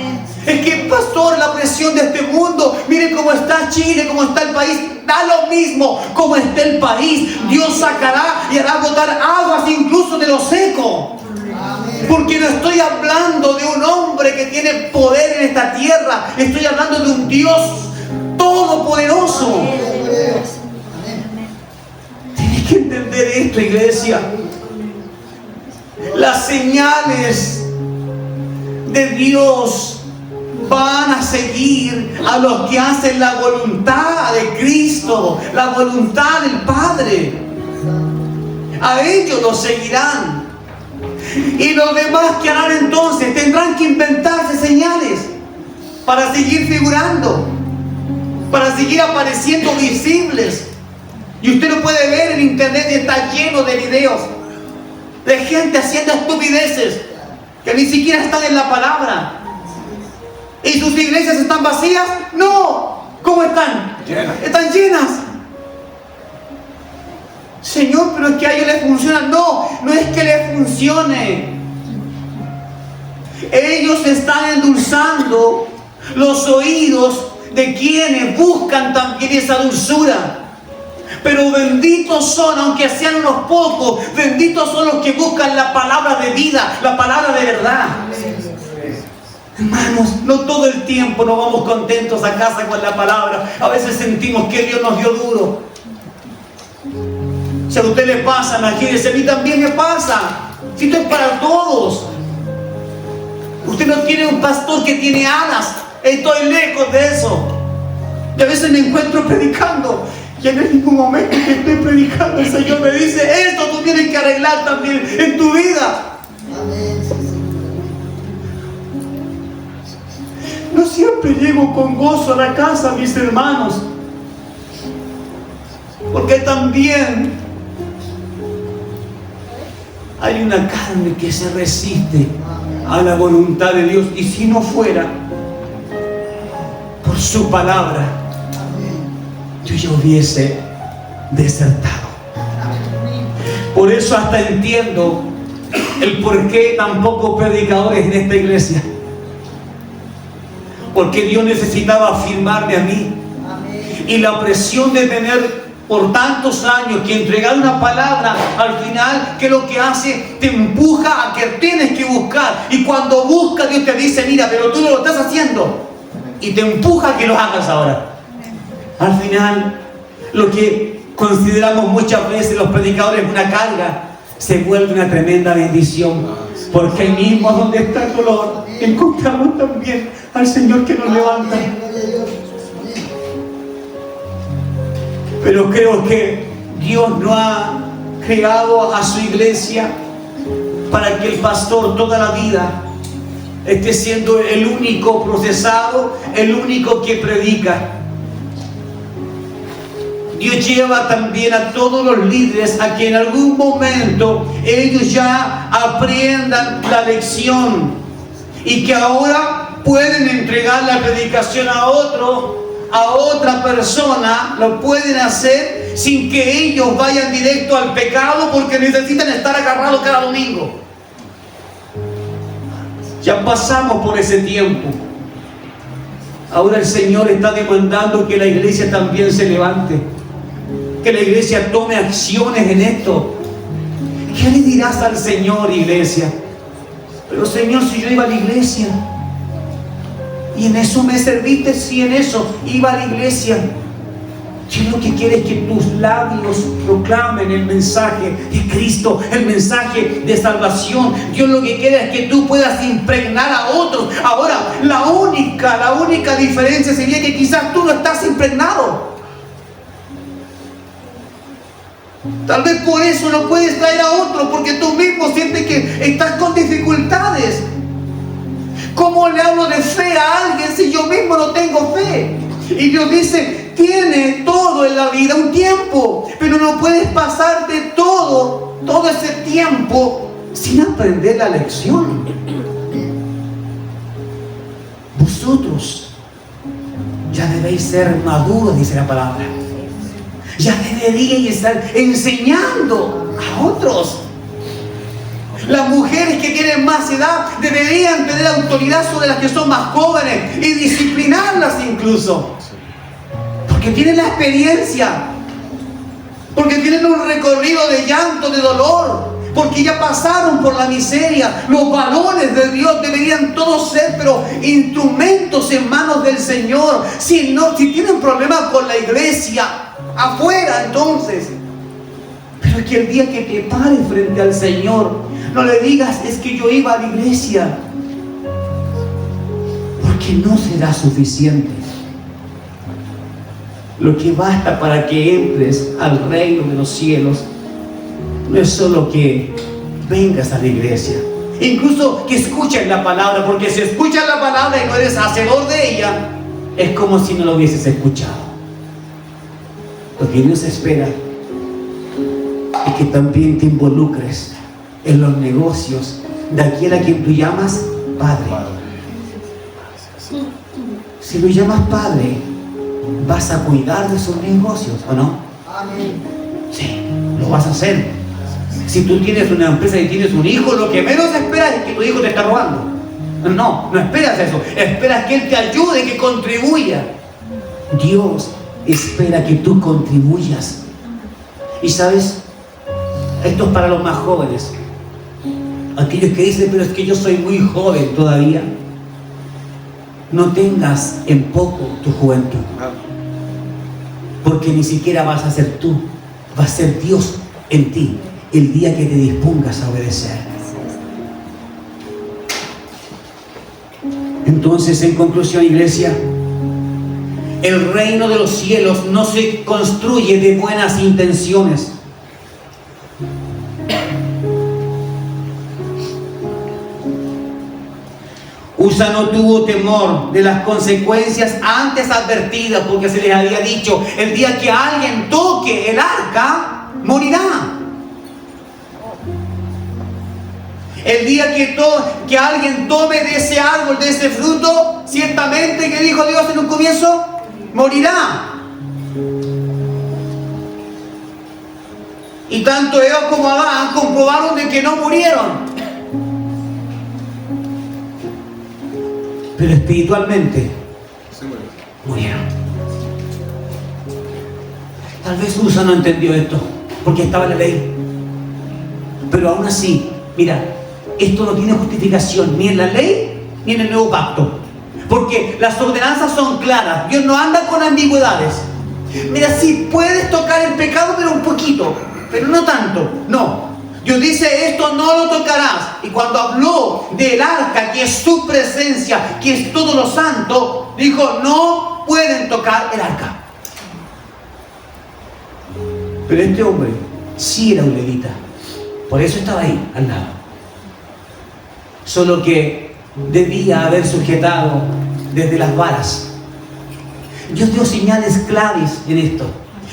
Es que, pastor, la presión de este mundo, miren cómo está Chile, cómo está el país, da lo mismo como está el país. Dios sacará y hará brotar aguas incluso de lo seco. Porque no estoy hablando de un hombre que tiene poder en esta tierra, estoy hablando de un Dios todopoderoso. Tienes que entender esto, iglesia. Las señales de Dios van a seguir a los que hacen la voluntad de Cristo, la voluntad del Padre. A ellos los seguirán. Y los demás que harán entonces tendrán que inventarse señales para seguir figurando, para seguir apareciendo visibles. Y usted lo puede ver en internet, está lleno de videos de gente haciendo estupideces que ni siquiera están en la palabra. ¿Y sus iglesias están vacías? No. ¿Cómo están? Llenas. Están llenas. Señor, pero es que a ellos les funciona. No es que les funcione. Ellos están endulzando los oídos de quienes buscan también esa dulzura. Pero benditos son, aunque sean unos pocos, benditos son los que buscan la palabra de vida, la palabra de verdad. Hermanos, no todo el tiempo nos vamos contentos a casa con la palabra. A veces sentimos que Dios nos dio duro. Si a usted le pasa, imagínese, a mí también me pasa. Si esto es para todos. Usted no tiene un pastor que tiene alas Estoy lejos de eso. Y a veces me encuentro predicando. Y en el mismo momento que estoy predicando, el Señor me dice: esto tú tienes que arreglar también en tu vida. No siempre llego con gozo a la casa, mis hermanos, porque también hay una carne que se resiste a la voluntad de Dios. Y si no fuera por su palabra, yo ya hubiese desertado. Por eso hasta entiendo el por qué tan pocos predicadores en esta iglesia. Porque Dios necesitaba afirmarme a mí. Y la presión de tener por tantos años que entregar una palabra, al final, ¿qué es lo que hace? Te empuja a que tienes que buscar. Y cuando buscas, Dios te dice: mira, pero tú no lo estás haciendo. Y te empuja a que lo hagas ahora. Al final, lo que consideramos muchas veces los predicadores una carga, se vuelve una tremenda bendición. Porque ahí mismo donde está el dolor, encontramos también al Señor que nos levanta. Pero creo que Dios no ha creado a su iglesia para que el pastor toda la vida esté siendo el único procesado, el único que predica. Dios lleva también a todos los líderes a que en algún momento ellos ya aprendan la lección y que ahora pueden entregar la predicación a otra persona. Lo pueden hacer sin que ellos vayan directo al pecado, porque necesitan estar agarrados cada domingo. Ya pasamos por ese tiempo. Ahora el Señor está demandando que la iglesia también se levante, que la iglesia tome acciones en esto. ¿Qué le dirás al Señor, iglesia? Pero Señor, si yo iba a la iglesia y en eso me serviste, sí, en eso iba a la iglesia. Dios lo que quiere es que tus labios proclamen el mensaje de Cristo, el mensaje de salvación. Dios lo que quiere es que tú puedas impregnar a otros. Ahora, la única diferencia sería que quizás tú no estás impregnado. Tal vez por eso no puedes traer a otro, porque tú mismo sientes que estás con dificultades. ¿Cómo le hablo de fe a alguien si yo mismo no tengo fe? Y Dios dice: tiene todo en la vida un tiempo, pero no puedes pasarte todo ese tiempo sin aprender la lección. Vosotros ya debéis ser maduros, dice la palabra. Ya deberíais estar enseñando a otros. Las mujeres que tienen más edad deberían tener autoridad sobre las que son más jóvenes y disciplinarlas incluso. Porque tienen la experiencia. Porque tienen un recorrido de llanto, de dolor. Porque ya pasaron por la miseria. Los varones de Dios deberían todos ser, pero instrumentos en manos del Señor. Si tienen problemas con la iglesia, afuera entonces. Pero es que el día que te pares frente al Señor, no le digas: es que yo iba a la iglesia. Porque no será suficiente. Lo que basta para que entres al reino de los cielos no es solo que vengas a la iglesia, incluso que escuches la palabra, porque si escuchas la palabra y no eres hacedor de ella, es como si no lo hubieses escuchado. Lo que Dios espera es que también te involucres en los negocios de aquel a quien tú llamas Padre. Si lo llamas Padre, vas a cuidar de sus negocios, ¿o no? Sí, lo vas a hacer. Si tú tienes una empresa y tienes un hijo, lo que menos esperas es que tu hijo te está robando. No esperas eso. Esperas que él te ayude, que contribuya. Dios espera que tú contribuyas. Y sabes, esto es para los más jóvenes. Aquellos que dicen: pero es que yo soy muy joven todavía. No tengas en poco tu juventud. Porque ni siquiera vas a ser tú. Va a ser Dios en ti el día que te dispongas a obedecer. Entonces, en conclusión, iglesia, el reino de los cielos no se construye de buenas intenciones. Usa no tuvo temor de las consecuencias antes advertidas, porque se les había dicho: el día que alguien toque el arca, morirá. El día que alguien tome de ese árbol, de ese fruto, ciertamente, que dijo Dios en un comienzo, morirá. Y tanto Eva como Adán comprobaron de que no murieron. Pero espiritualmente murieron. Tal vez Usa no entendió esto, porque estaba en la ley. Pero aún así, mira, esto no tiene justificación ni en la ley ni en el nuevo pacto, porque las ordenanzas son claras. Dios no anda con ambigüedades. Mira, sí puedes tocar el pecado, pero un poquito, pero no tanto. No, Dios dice: esto no lo tocarás. Y cuando habló del arca, que es su presencia, que es todo lo santo, dijo: no pueden tocar el arca. Pero este hombre sí era un levita, por eso estaba ahí al lado. Solo que debía haber sujetado desde las varas. Dios dio señales claves en esto: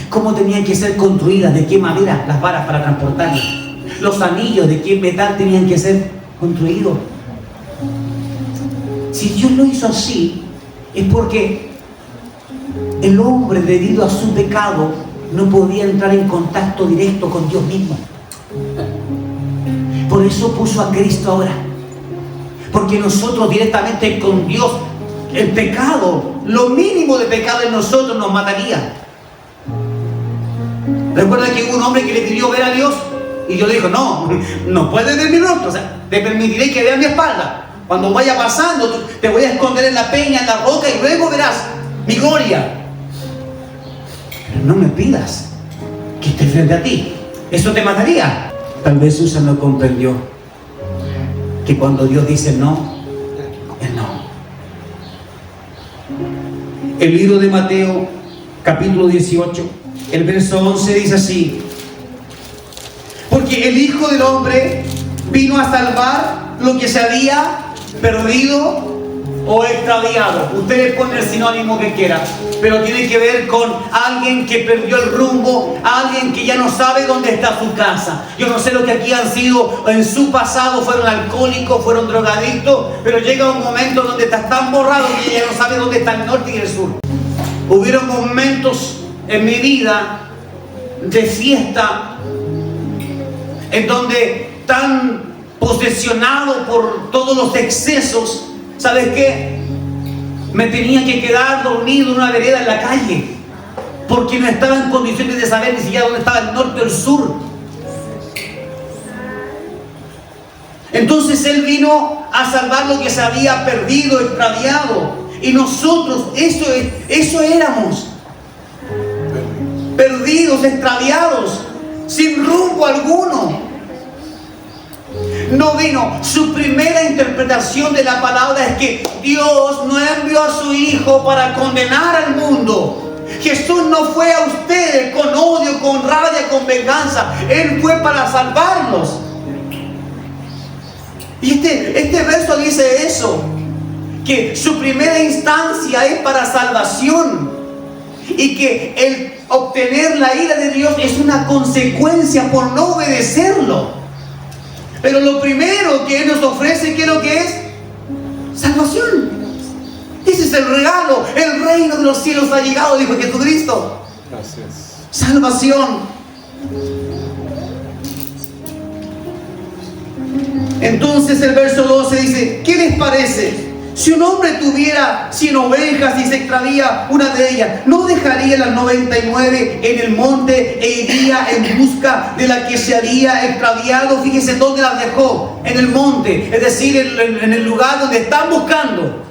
cómo tenían que ser construidas, de qué manera las varas para transportarlas, los anillos, de qué metal tenían que ser construidos. Si Dios lo hizo así, es porque el hombre, debido a su pecado, no podía entrar en contacto directo con Dios mismo. Por eso puso a Cristo ahora, porque nosotros directamente con Dios, el pecado, lo mínimo de pecado en nosotros nos mataría. Recuerda que hubo un hombre que le pidió ver a Dios, y Dios le dijo: no puedes ver mi rostro, o sea, te permitiré que veas mi espalda. Cuando vaya pasando, te voy a esconder en la peña, en la roca, y luego verás mi gloria. Pero no me pidas que esté frente a ti, eso te mataría. Tal vez Usa no comprendió que cuando Dios dice no, es no. El libro de Mateo, capítulo 18, el verso 11 dice así: porque el Hijo del Hombre vino a salvar lo que se había perdido o extraviado. Usted le pone el sinónimo que quiera, pero tiene que ver con alguien que perdió el rumbo, alguien que ya no sabe dónde está su casa. Yo no sé lo que aquí han sido en su pasado, fueron alcohólicos, fueron drogadictos, pero llega un momento donde estás tan borrado que ya no sabe dónde está el norte y el sur. Hubieron momentos en mi vida de fiesta en donde, tan posesionado por todos los excesos, ¿sabes qué? Me tenía que quedar dormido en una vereda en la calle, porque no estaba en condiciones de saber ni siquiera dónde estaba el norte o el sur. Entonces Él vino a salvar lo que se había perdido, extraviado. Y nosotros, eso éramos. Perdidos, extraviados, sin rumbo alguno. No vino. Su primera interpretación de la palabra es que Dios no envió a su Hijo para condenar al mundo. Jesús no fue a ustedes con odio, con rabia, con venganza. Él fue para salvarlos. Y este verso dice eso, que su primera instancia es para salvación, y que el obtener la ira de Dios es una consecuencia por no obedecerlo. Pero lo primero que Él nos ofrece, ¿qué es lo que es? Salvación. Ese es el regalo. El reino de los cielos ha llegado, dijo Jesucristo. Gracias. Salvación. Entonces el verso 12 dice: ¿qué les parece? Si un hombre tuviera 100 ovejas y se extravía una de ellas, ¿no dejaría las 99 en el monte e iría en busca de la que se había extraviado? Fíjese dónde las dejó: en el monte, es decir, en el lugar donde están buscando.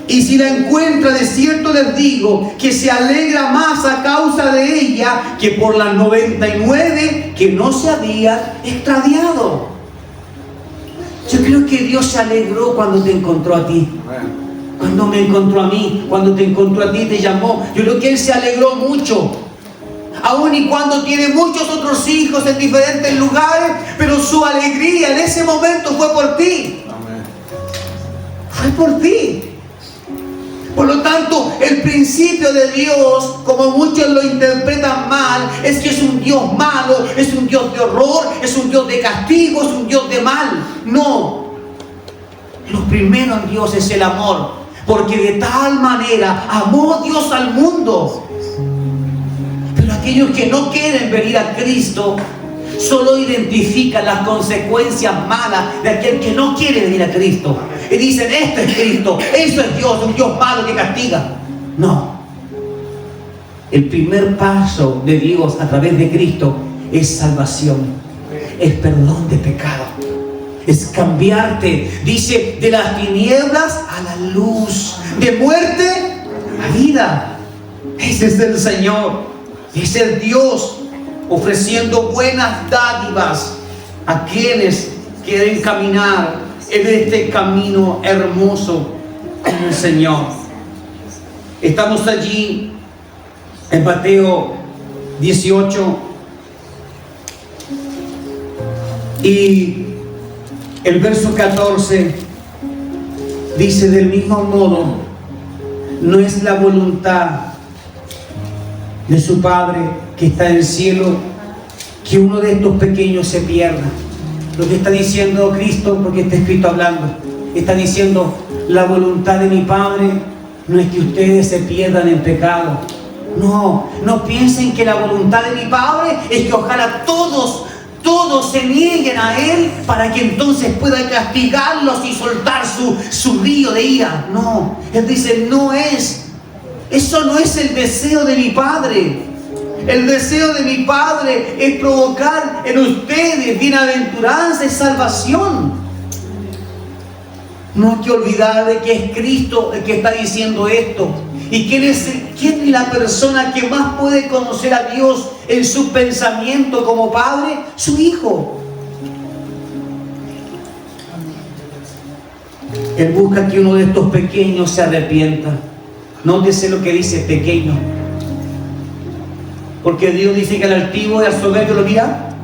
Y si la encuentra, de cierto les digo que se alegra más a causa de ella que por las 99 que no se había extraviado. Yo creo que Dios se alegró cuando te encontró a ti. Cuando me encontró a mí, cuando te encontró a ti, te llamó. Yo creo que Él se alegró mucho. Aun y cuando tiene muchos otros hijos en diferentes lugares, pero su alegría en ese momento fue por ti. Fue por ti. Por lo tanto, el principio de Dios, como muchos lo interpretan mal, es que es un Dios malo, es un Dios de horror, es un Dios de castigo, es un Dios de mal. No. Lo primero en Dios es el amor, porque de tal manera amó Dios al mundo. Pero aquellos que no quieren venir a Cristo solo identifican las consecuencias malas de aquel que no quiere venir a Cristo. Y dicen, esto es Cristo, eso es Dios, un Dios malo que castiga. No. El primer paso de Dios a través de Cristo es salvación, es perdón de pecado, es cambiarte, dice, de las tinieblas a la luz, de muerte a vida. Ese es el Señor, es el Dios ofreciendo buenas dádivas a quienes quieren caminar en este camino hermoso con el Señor. Estamos allí en Mateo 18 y el verso 14 dice: del mismo modo, no es la voluntad de su Padre que está en el cielo que uno de estos pequeños se pierda. Lo que está diciendo Cristo, porque está escrito hablando, está diciendo: la voluntad de mi Padre no es que ustedes se pierdan en pecado. No, no piensen que la voluntad de mi Padre es que ojalá todos se nieguen a Él para que entonces pueda castigarlos y soltar su río de ira. No, Él dice, eso no es el deseo de mi Padre. El deseo de mi Padre es provocar en ustedes bienaventuranza y salvación. No hay que olvidar de que es Cristo el que está diciendo esto. ¿Y quién es la persona que más puede conocer a Dios en su pensamiento como Padre? Su Hijo. Él busca que uno de estos pequeños se arrepienta. Nótese lo que dice pequeño. Porque Dios dice que al altivo y al soberbio lo mira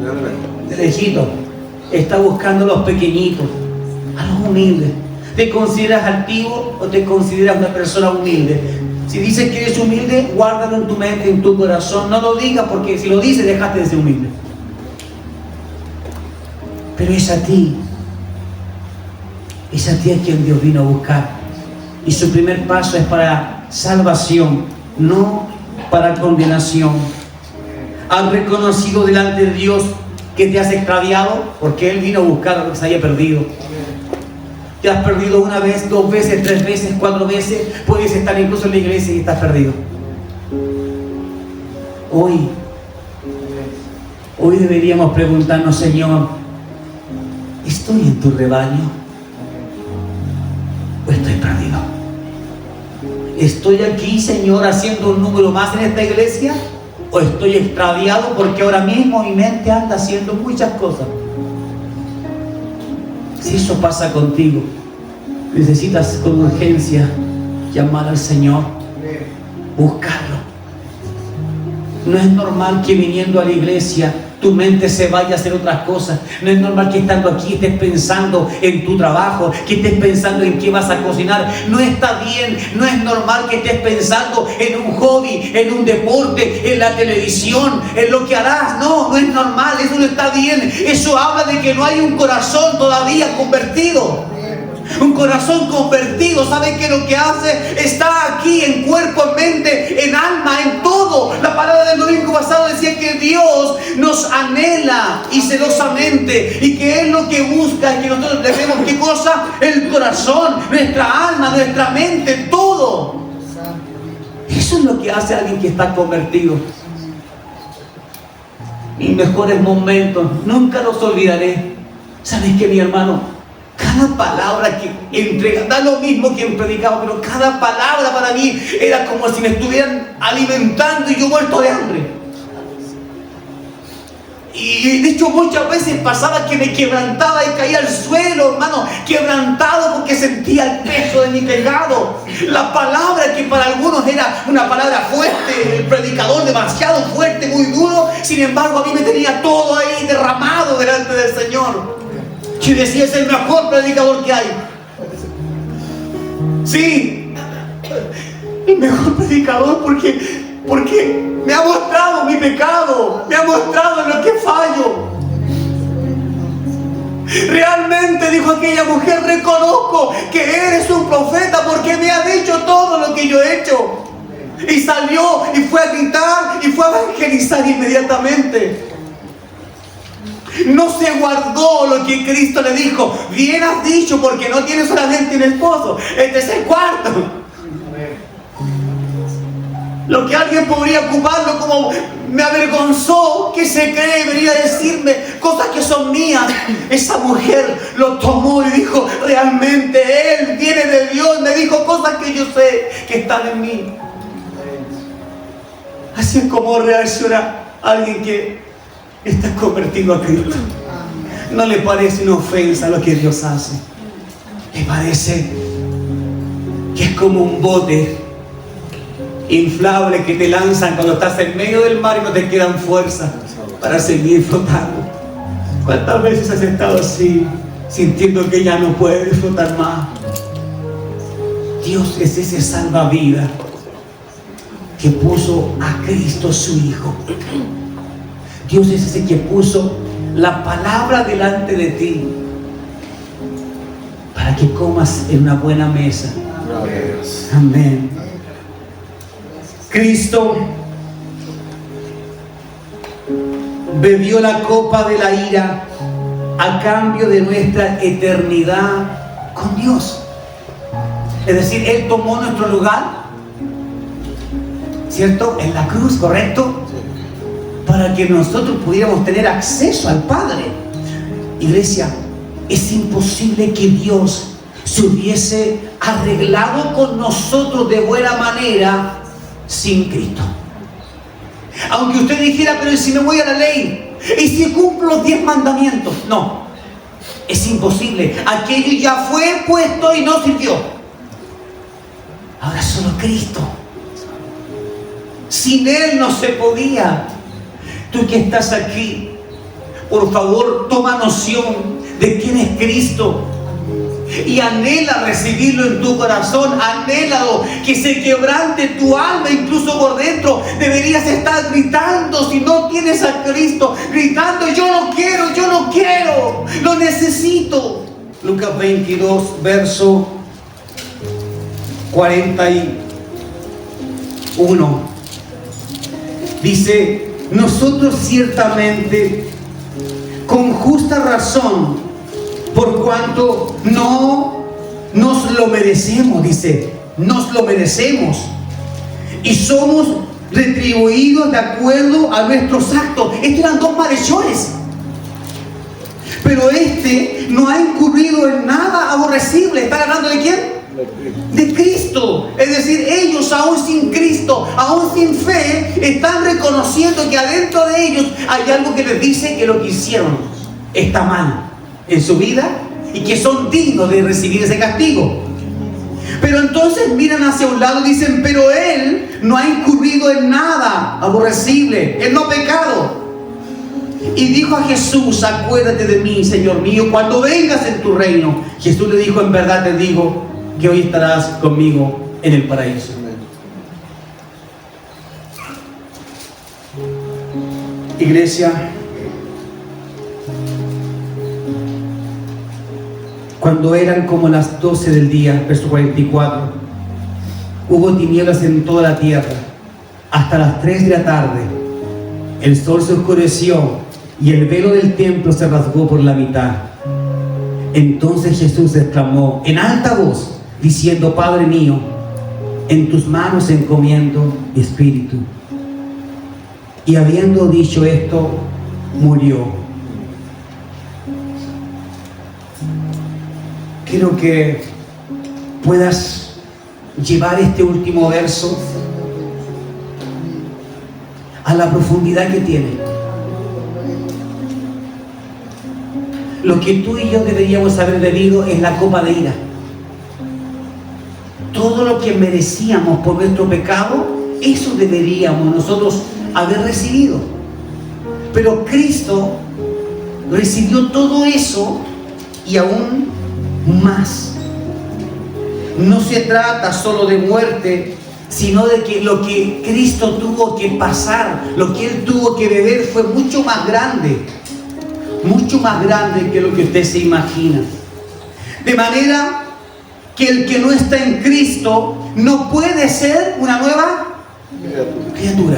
de lejito. Está buscando a los pequeñitos, a los humildes. ¿Te consideras altivo o te consideras una persona humilde? Si dices que eres humilde, guárdalo en tu mente, en tu corazón. No lo digas, porque si lo dices, dejaste de ser humilde. Pero es a ti a quien Dios vino a buscar. Y su primer paso es para salvación, no para condenación. ¿Has reconocido delante de Dios que te has extraviado? Porque Él vino a buscar a lo que se haya perdido. Te has perdido una vez, 2 veces, 3 veces, 4 veces. Puedes estar incluso en la iglesia y estás perdido. Hoy deberíamos preguntarnos: Señor, ¿estoy en tu rebaño o estoy perdido? ¿Estoy aquí, Señor, haciendo un número más en esta iglesia? ¿O estoy extraviado porque ahora mismo mi mente anda haciendo muchas cosas? Si eso pasa contigo, necesitas con urgencia llamar al Señor, buscarlo. No es normal que viniendo a la iglesia tu mente se vaya a hacer otras cosas. No es normal que estando aquí estés pensando en tu trabajo, que estés pensando en qué vas a cocinar. No está bien, no es normal que estés pensando en un hobby, en un deporte, en la televisión, en lo que harás. No es normal, eso no está bien. Eso habla de que no hay un corazón todavía convertido. Un corazón convertido, ¿sabe qué es lo que hace? Está aquí en cuerpo, en mente, en alma, en todo. La palabra del domingo pasado decía que Dios nos anhela y celosamente, y que Él lo que busca es que nosotros le demos ¿qué cosa? El corazón, nuestra alma, nuestra mente, todo. Eso es lo que hace alguien que está convertido. Mis mejores momentos nunca los olvidaré. ¿Sabes qué, mi hermano? Cada palabra que entrega, da lo mismo que he predicado, pero cada palabra para mí era como si me estuvieran alimentando y yo muerto de hambre. Y Y de hecho muchas veces pasaba que me quebrantaba y caía al suelo, hermano, quebrantado porque sentía el peso de mi pecado. La palabra que para algunos era una palabra fuerte, el predicador demasiado fuerte, muy duro, sin embargo a mí me tenía todo ahí derramado delante del Señor. Y decía, es el mejor predicador que hay. Sí, el mejor predicador porque me ha mostrado mi pecado, me ha mostrado en lo que fallo. Realmente, dijo aquella mujer, reconozco que eres un profeta porque me ha dicho todo lo que yo he hecho. Y salió y fue a gritar y fue a evangelizar inmediatamente. No se guardó lo que Cristo le dijo. Bien has dicho, porque no tienes solamente un esposo, este es el cuarto. Lo que alguien podría ocuparlo como me avergonzó, que se cree venir a decirme cosas que son mías. Esa mujer lo tomó y dijo, realmente Él viene de Dios, me dijo cosas que yo sé que están en mí. Así es como reacciona alguien que está convertido a Cristo. No le parece una ofensa lo que Dios hace. Le parece que es como un bote inflable que te lanzan cuando estás en medio del mar y no te quedan fuerzas para seguir flotando. ¿Cuántas veces has estado así, sintiendo que ya no puedes flotar más? Dios es ese salvavidas que puso a Cristo su Hijo. Dios es ese que puso la palabra delante de ti para que comas en una buena mesa. Amén. Cristo bebió la copa de la ira a cambio de nuestra eternidad con Dios. Es decir, Él tomó nuestro lugar, ¿cierto? En la cruz, ¿correcto? Para que nosotros pudiéramos tener acceso al Padre. Iglesia, es imposible que Dios se hubiese arreglado con nosotros de buena manera sin Cristo. Aunque usted dijera, pero si me voy a la ley, y si cumplo los 10 mandamientos, no, es imposible. Aquello ya fue puesto y no sirvió. Ahora solo Cristo. Sin Él no se podía. Tú que estás aquí, por favor, toma noción de quién es Cristo. Y anhela recibirlo en tu corazón, anhélalo, que se quebrante tu alma, incluso por dentro. Deberías estar gritando, si no tienes a Cristo, gritando, yo lo quiero, lo necesito. Lucas 22, verso 41. Dice, nosotros ciertamente, con justa razón, por cuanto no nos lo merecemos, dice, nos lo merecemos, y somos retribuidos de acuerdo a nuestros actos. Estos eran 2 malhechores, pero este no ha incurrido en nada aborrecible. ¿Están hablando de quién? De Cristo. Es decir, ellos aún sin Cristo, aún sin fe, están reconociendo que adentro de ellos hay algo que les dice que lo que hicieron está mal en su vida y que son dignos de recibir ese castigo. Pero entonces miran hacia un lado y dicen, pero Él no ha incurrido en nada aborrecible, Él no ha pecado. Y dijo a Jesús, acuérdate de mí, Señor mío, cuando vengas en tu reino. Jesús le dijo, en verdad te digo que hoy estarás conmigo en el paraíso. Iglesia, cuando eran como las 12 del día, verso 44, hubo tinieblas en toda la tierra hasta las 3 de la tarde. El sol se oscureció y el velo del templo se rasgó por la mitad. Entonces Jesús exclamó en alta voz, diciendo, Padre mío, en tus manos encomiendo mi espíritu. Y habiendo dicho esto, murió. Quiero que puedas llevar este último verso a la profundidad que tiene. Lo que tú y yo deberíamos haber bebido es la copa de ira. Todo lo que merecíamos por nuestro pecado, eso deberíamos nosotros haber recibido. Pero Cristo recibió todo eso y aún más. No se trata solo de muerte, sino de que lo que Cristo tuvo que pasar, lo que Él tuvo que beber fue mucho más grande que lo que usted se imagina. De manera que el que no está en Cristo no puede ser una nueva criatura.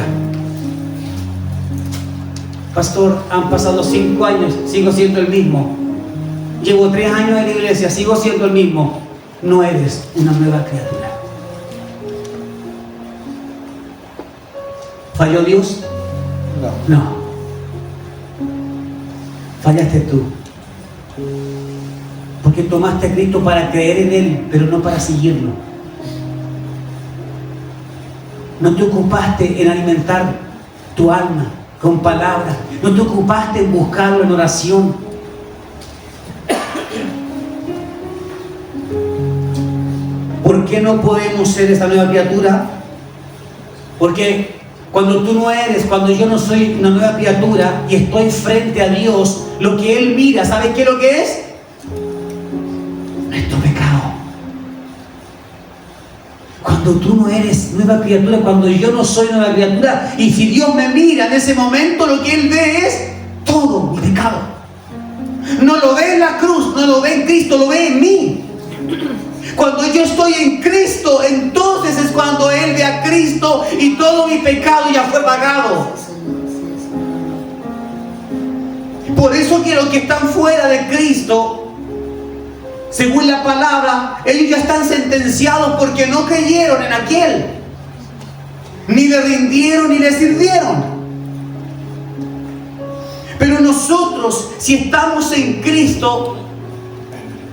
Pastor, han pasado 5 años, sigo siendo el mismo. Llevo 3 años en la iglesia, sigo siendo el mismo. No eres una nueva criatura. ¿Falló Dios? No. Fallaste tú. Porque tomaste a Cristo para creer en Él, pero no para seguirlo. No te ocupaste en alimentar tu alma con palabras. No te ocupaste en buscarlo en oración. ¿Por qué no podemos ser esta nueva criatura? Porque cuando tú no eres, cuando yo no soy una nueva criatura y estoy frente a Dios, lo que Él mira, ¿sabes qué es lo que es? Nuestro pecado. Cuando tú no eres nueva criatura, cuando yo no soy nueva criatura, y si Dios me mira en ese momento, lo que Él ve es todo mi pecado. No lo ve en la cruz, no lo ve en Cristo, lo ve en mí. Cuando yo estoy en Cristo, entonces es cuando Él ve a Cristo y todo mi pecado ya fue pagado. Por eso que los que están fuera de Cristo, según la palabra, ellos ya están sentenciados porque no creyeron en aquel, ni le rindieron ni le sirvieron. Pero nosotros, si estamos en Cristo,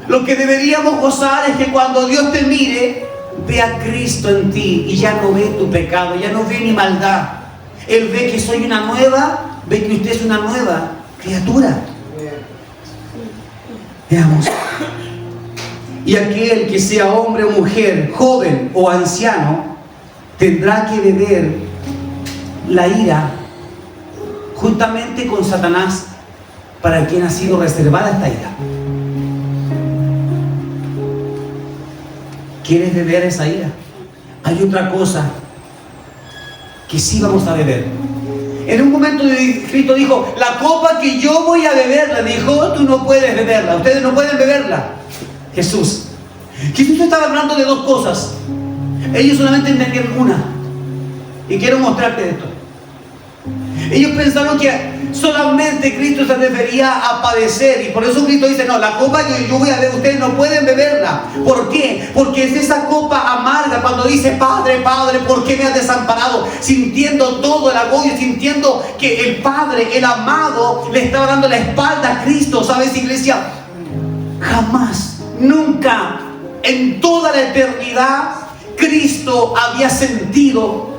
lo que deberíamos gozar es que cuando Dios te mire, ve a Cristo en ti y ya no ve tu pecado, ya no ve ni maldad. Él ve que soy una nueva, ve que usted es una nueva criatura. Veamos. Y aquel que sea hombre o mujer, joven o anciano, tendrá que beber la ira juntamente con Satanás, para quien ha sido reservada esta ira. ¿Quieres beber esa ira? Hay otra cosa que sí vamos a beber. En un momento Cristo dijo, la copa que yo voy a beber, le dijo, tú no puedes beberla, ustedes no pueden beberla. Jesús estaba hablando de dos cosas. Ellos solamente entendieron una. Y quiero mostrarte esto. Ellos pensaron que solamente Cristo se refería a padecer, y por eso Cristo dice, no, la copa que yo voy a beber, ustedes no pueden beberla. ¿Por qué? Porque es esa copa amarga cuando dice, Padre, Padre, ¿por qué me has desamparado? Sintiendo todo el agobio, sintiendo que el Padre, el amado, le estaba dando la espalda a Cristo. ¿Sabes, iglesia? Jamás, nunca, en toda la eternidad, Cristo había sentido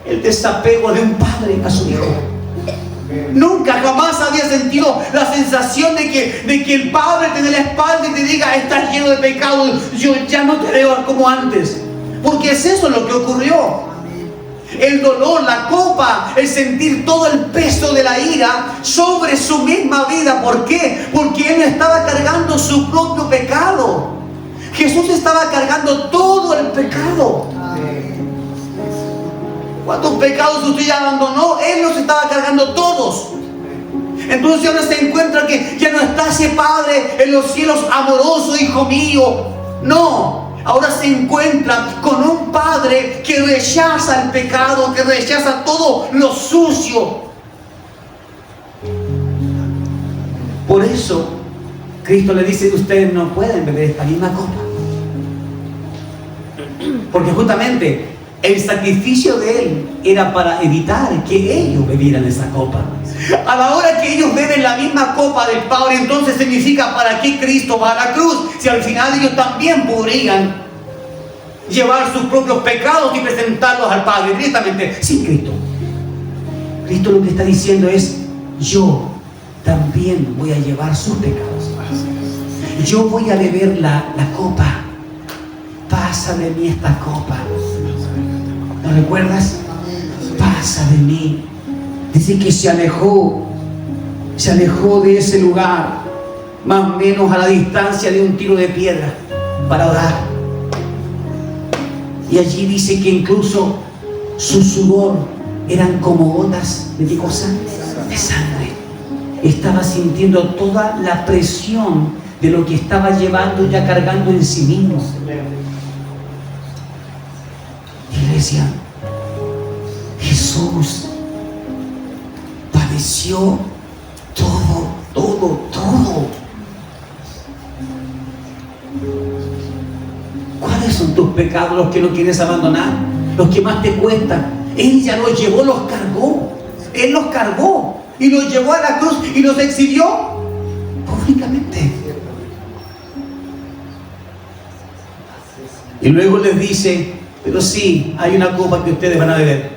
el desapego de un padre a su hijo. Nunca, jamás había sentido la sensación de que el Padre te dé la espalda y te diga, estás lleno de pecado, yo ya no te veo como antes. Porque es eso lo que ocurrió. El dolor, la copa, el sentir todo el peso de la ira sobre su misma vida. ¿Por qué? Porque Él estaba cargando su propio pecado. Jesús estaba cargando todo el pecado. ¿Cuántos pecados usted ya abandonó? Él los estaba cargando todos. Entonces ahora se encuentra que ya no está ese Padre en los cielos amoroso, hijo mío. No, ahora se encuentra con un Padre que rechaza el pecado, que rechaza todo lo sucio. Por eso Cristo le dice, ustedes no pueden beber esta misma copa. Porque justamente el sacrificio de Él era para evitar que ellos bebieran esa copa. A la hora que ellos beben la misma copa del Padre, entonces significa, ¿para qué Cristo va a la cruz? Si al final ellos también podrían llevar sus propios pecados y presentarlos al Padre directamente sin Cristo. Cristo lo que está diciendo es, yo también voy a llevar sus pecados. Yo voy a beber la copa. Pasa de mí esta copa. ¿No recuerdas? Pasa de mí. Dice que se alejó de ese lugar, más o menos a la distancia de un tiro de piedra, para orar. Y allí dice que incluso su sudor eran como gotas de qué cosa? De sangre. Estaba sintiendo toda la presión de lo que estaba llevando, ya cargando en sí mismo. Iglesia, Jesús padeció todo. ¿Cuáles son tus pecados, los que no quieres abandonar? Los que más te cuestan. Él ya los llevó, los cargó. Él los cargó y los llevó a la cruz y los exhibió públicamente. Y luego les dice, pero sí, hay una copa que ustedes van a beber.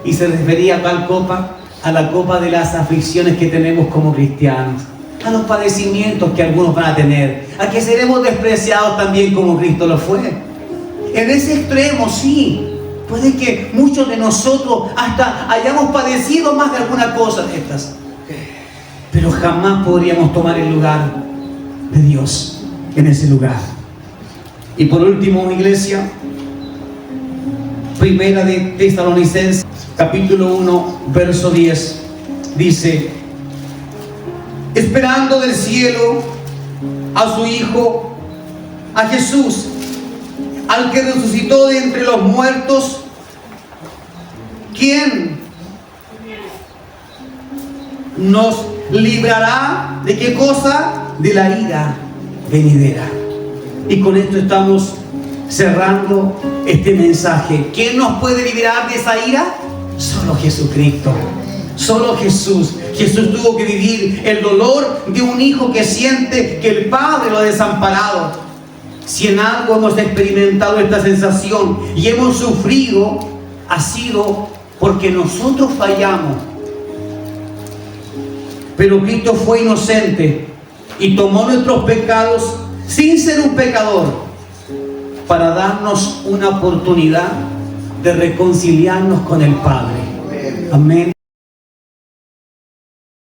Y se refería a tal copa, a la copa de las aflicciones que tenemos como cristianos, a los padecimientos que algunos van a tener, a que seremos despreciados también como Cristo lo fue. En ese extremo, sí, puede que muchos de nosotros hasta hayamos padecido más de alguna cosa de estas, pero jamás podríamos tomar el lugar de Dios en ese lugar. Y por último, iglesia, Primera de Tesalonicenses, capítulo 1, verso 10, dice: esperando del cielo a su Hijo, a Jesús, al que resucitó de entre los muertos, quien nos librará ¿de qué cosa? De la ira venidera. Y con esto estamos cerrando este mensaje. ¿Quién nos puede liberar de esa ira? Solo Jesucristo. Solo Jesús. Jesús tuvo que vivir el dolor de un hijo que siente que el padre lo ha desamparado. Si en algo hemos experimentado esta sensación y hemos sufrido, ha sido porque nosotros fallamos. Pero Cristo fue inocente y tomó nuestros pecados sin ser un pecador, para darnos una oportunidad de reconciliarnos con el Padre. Amén.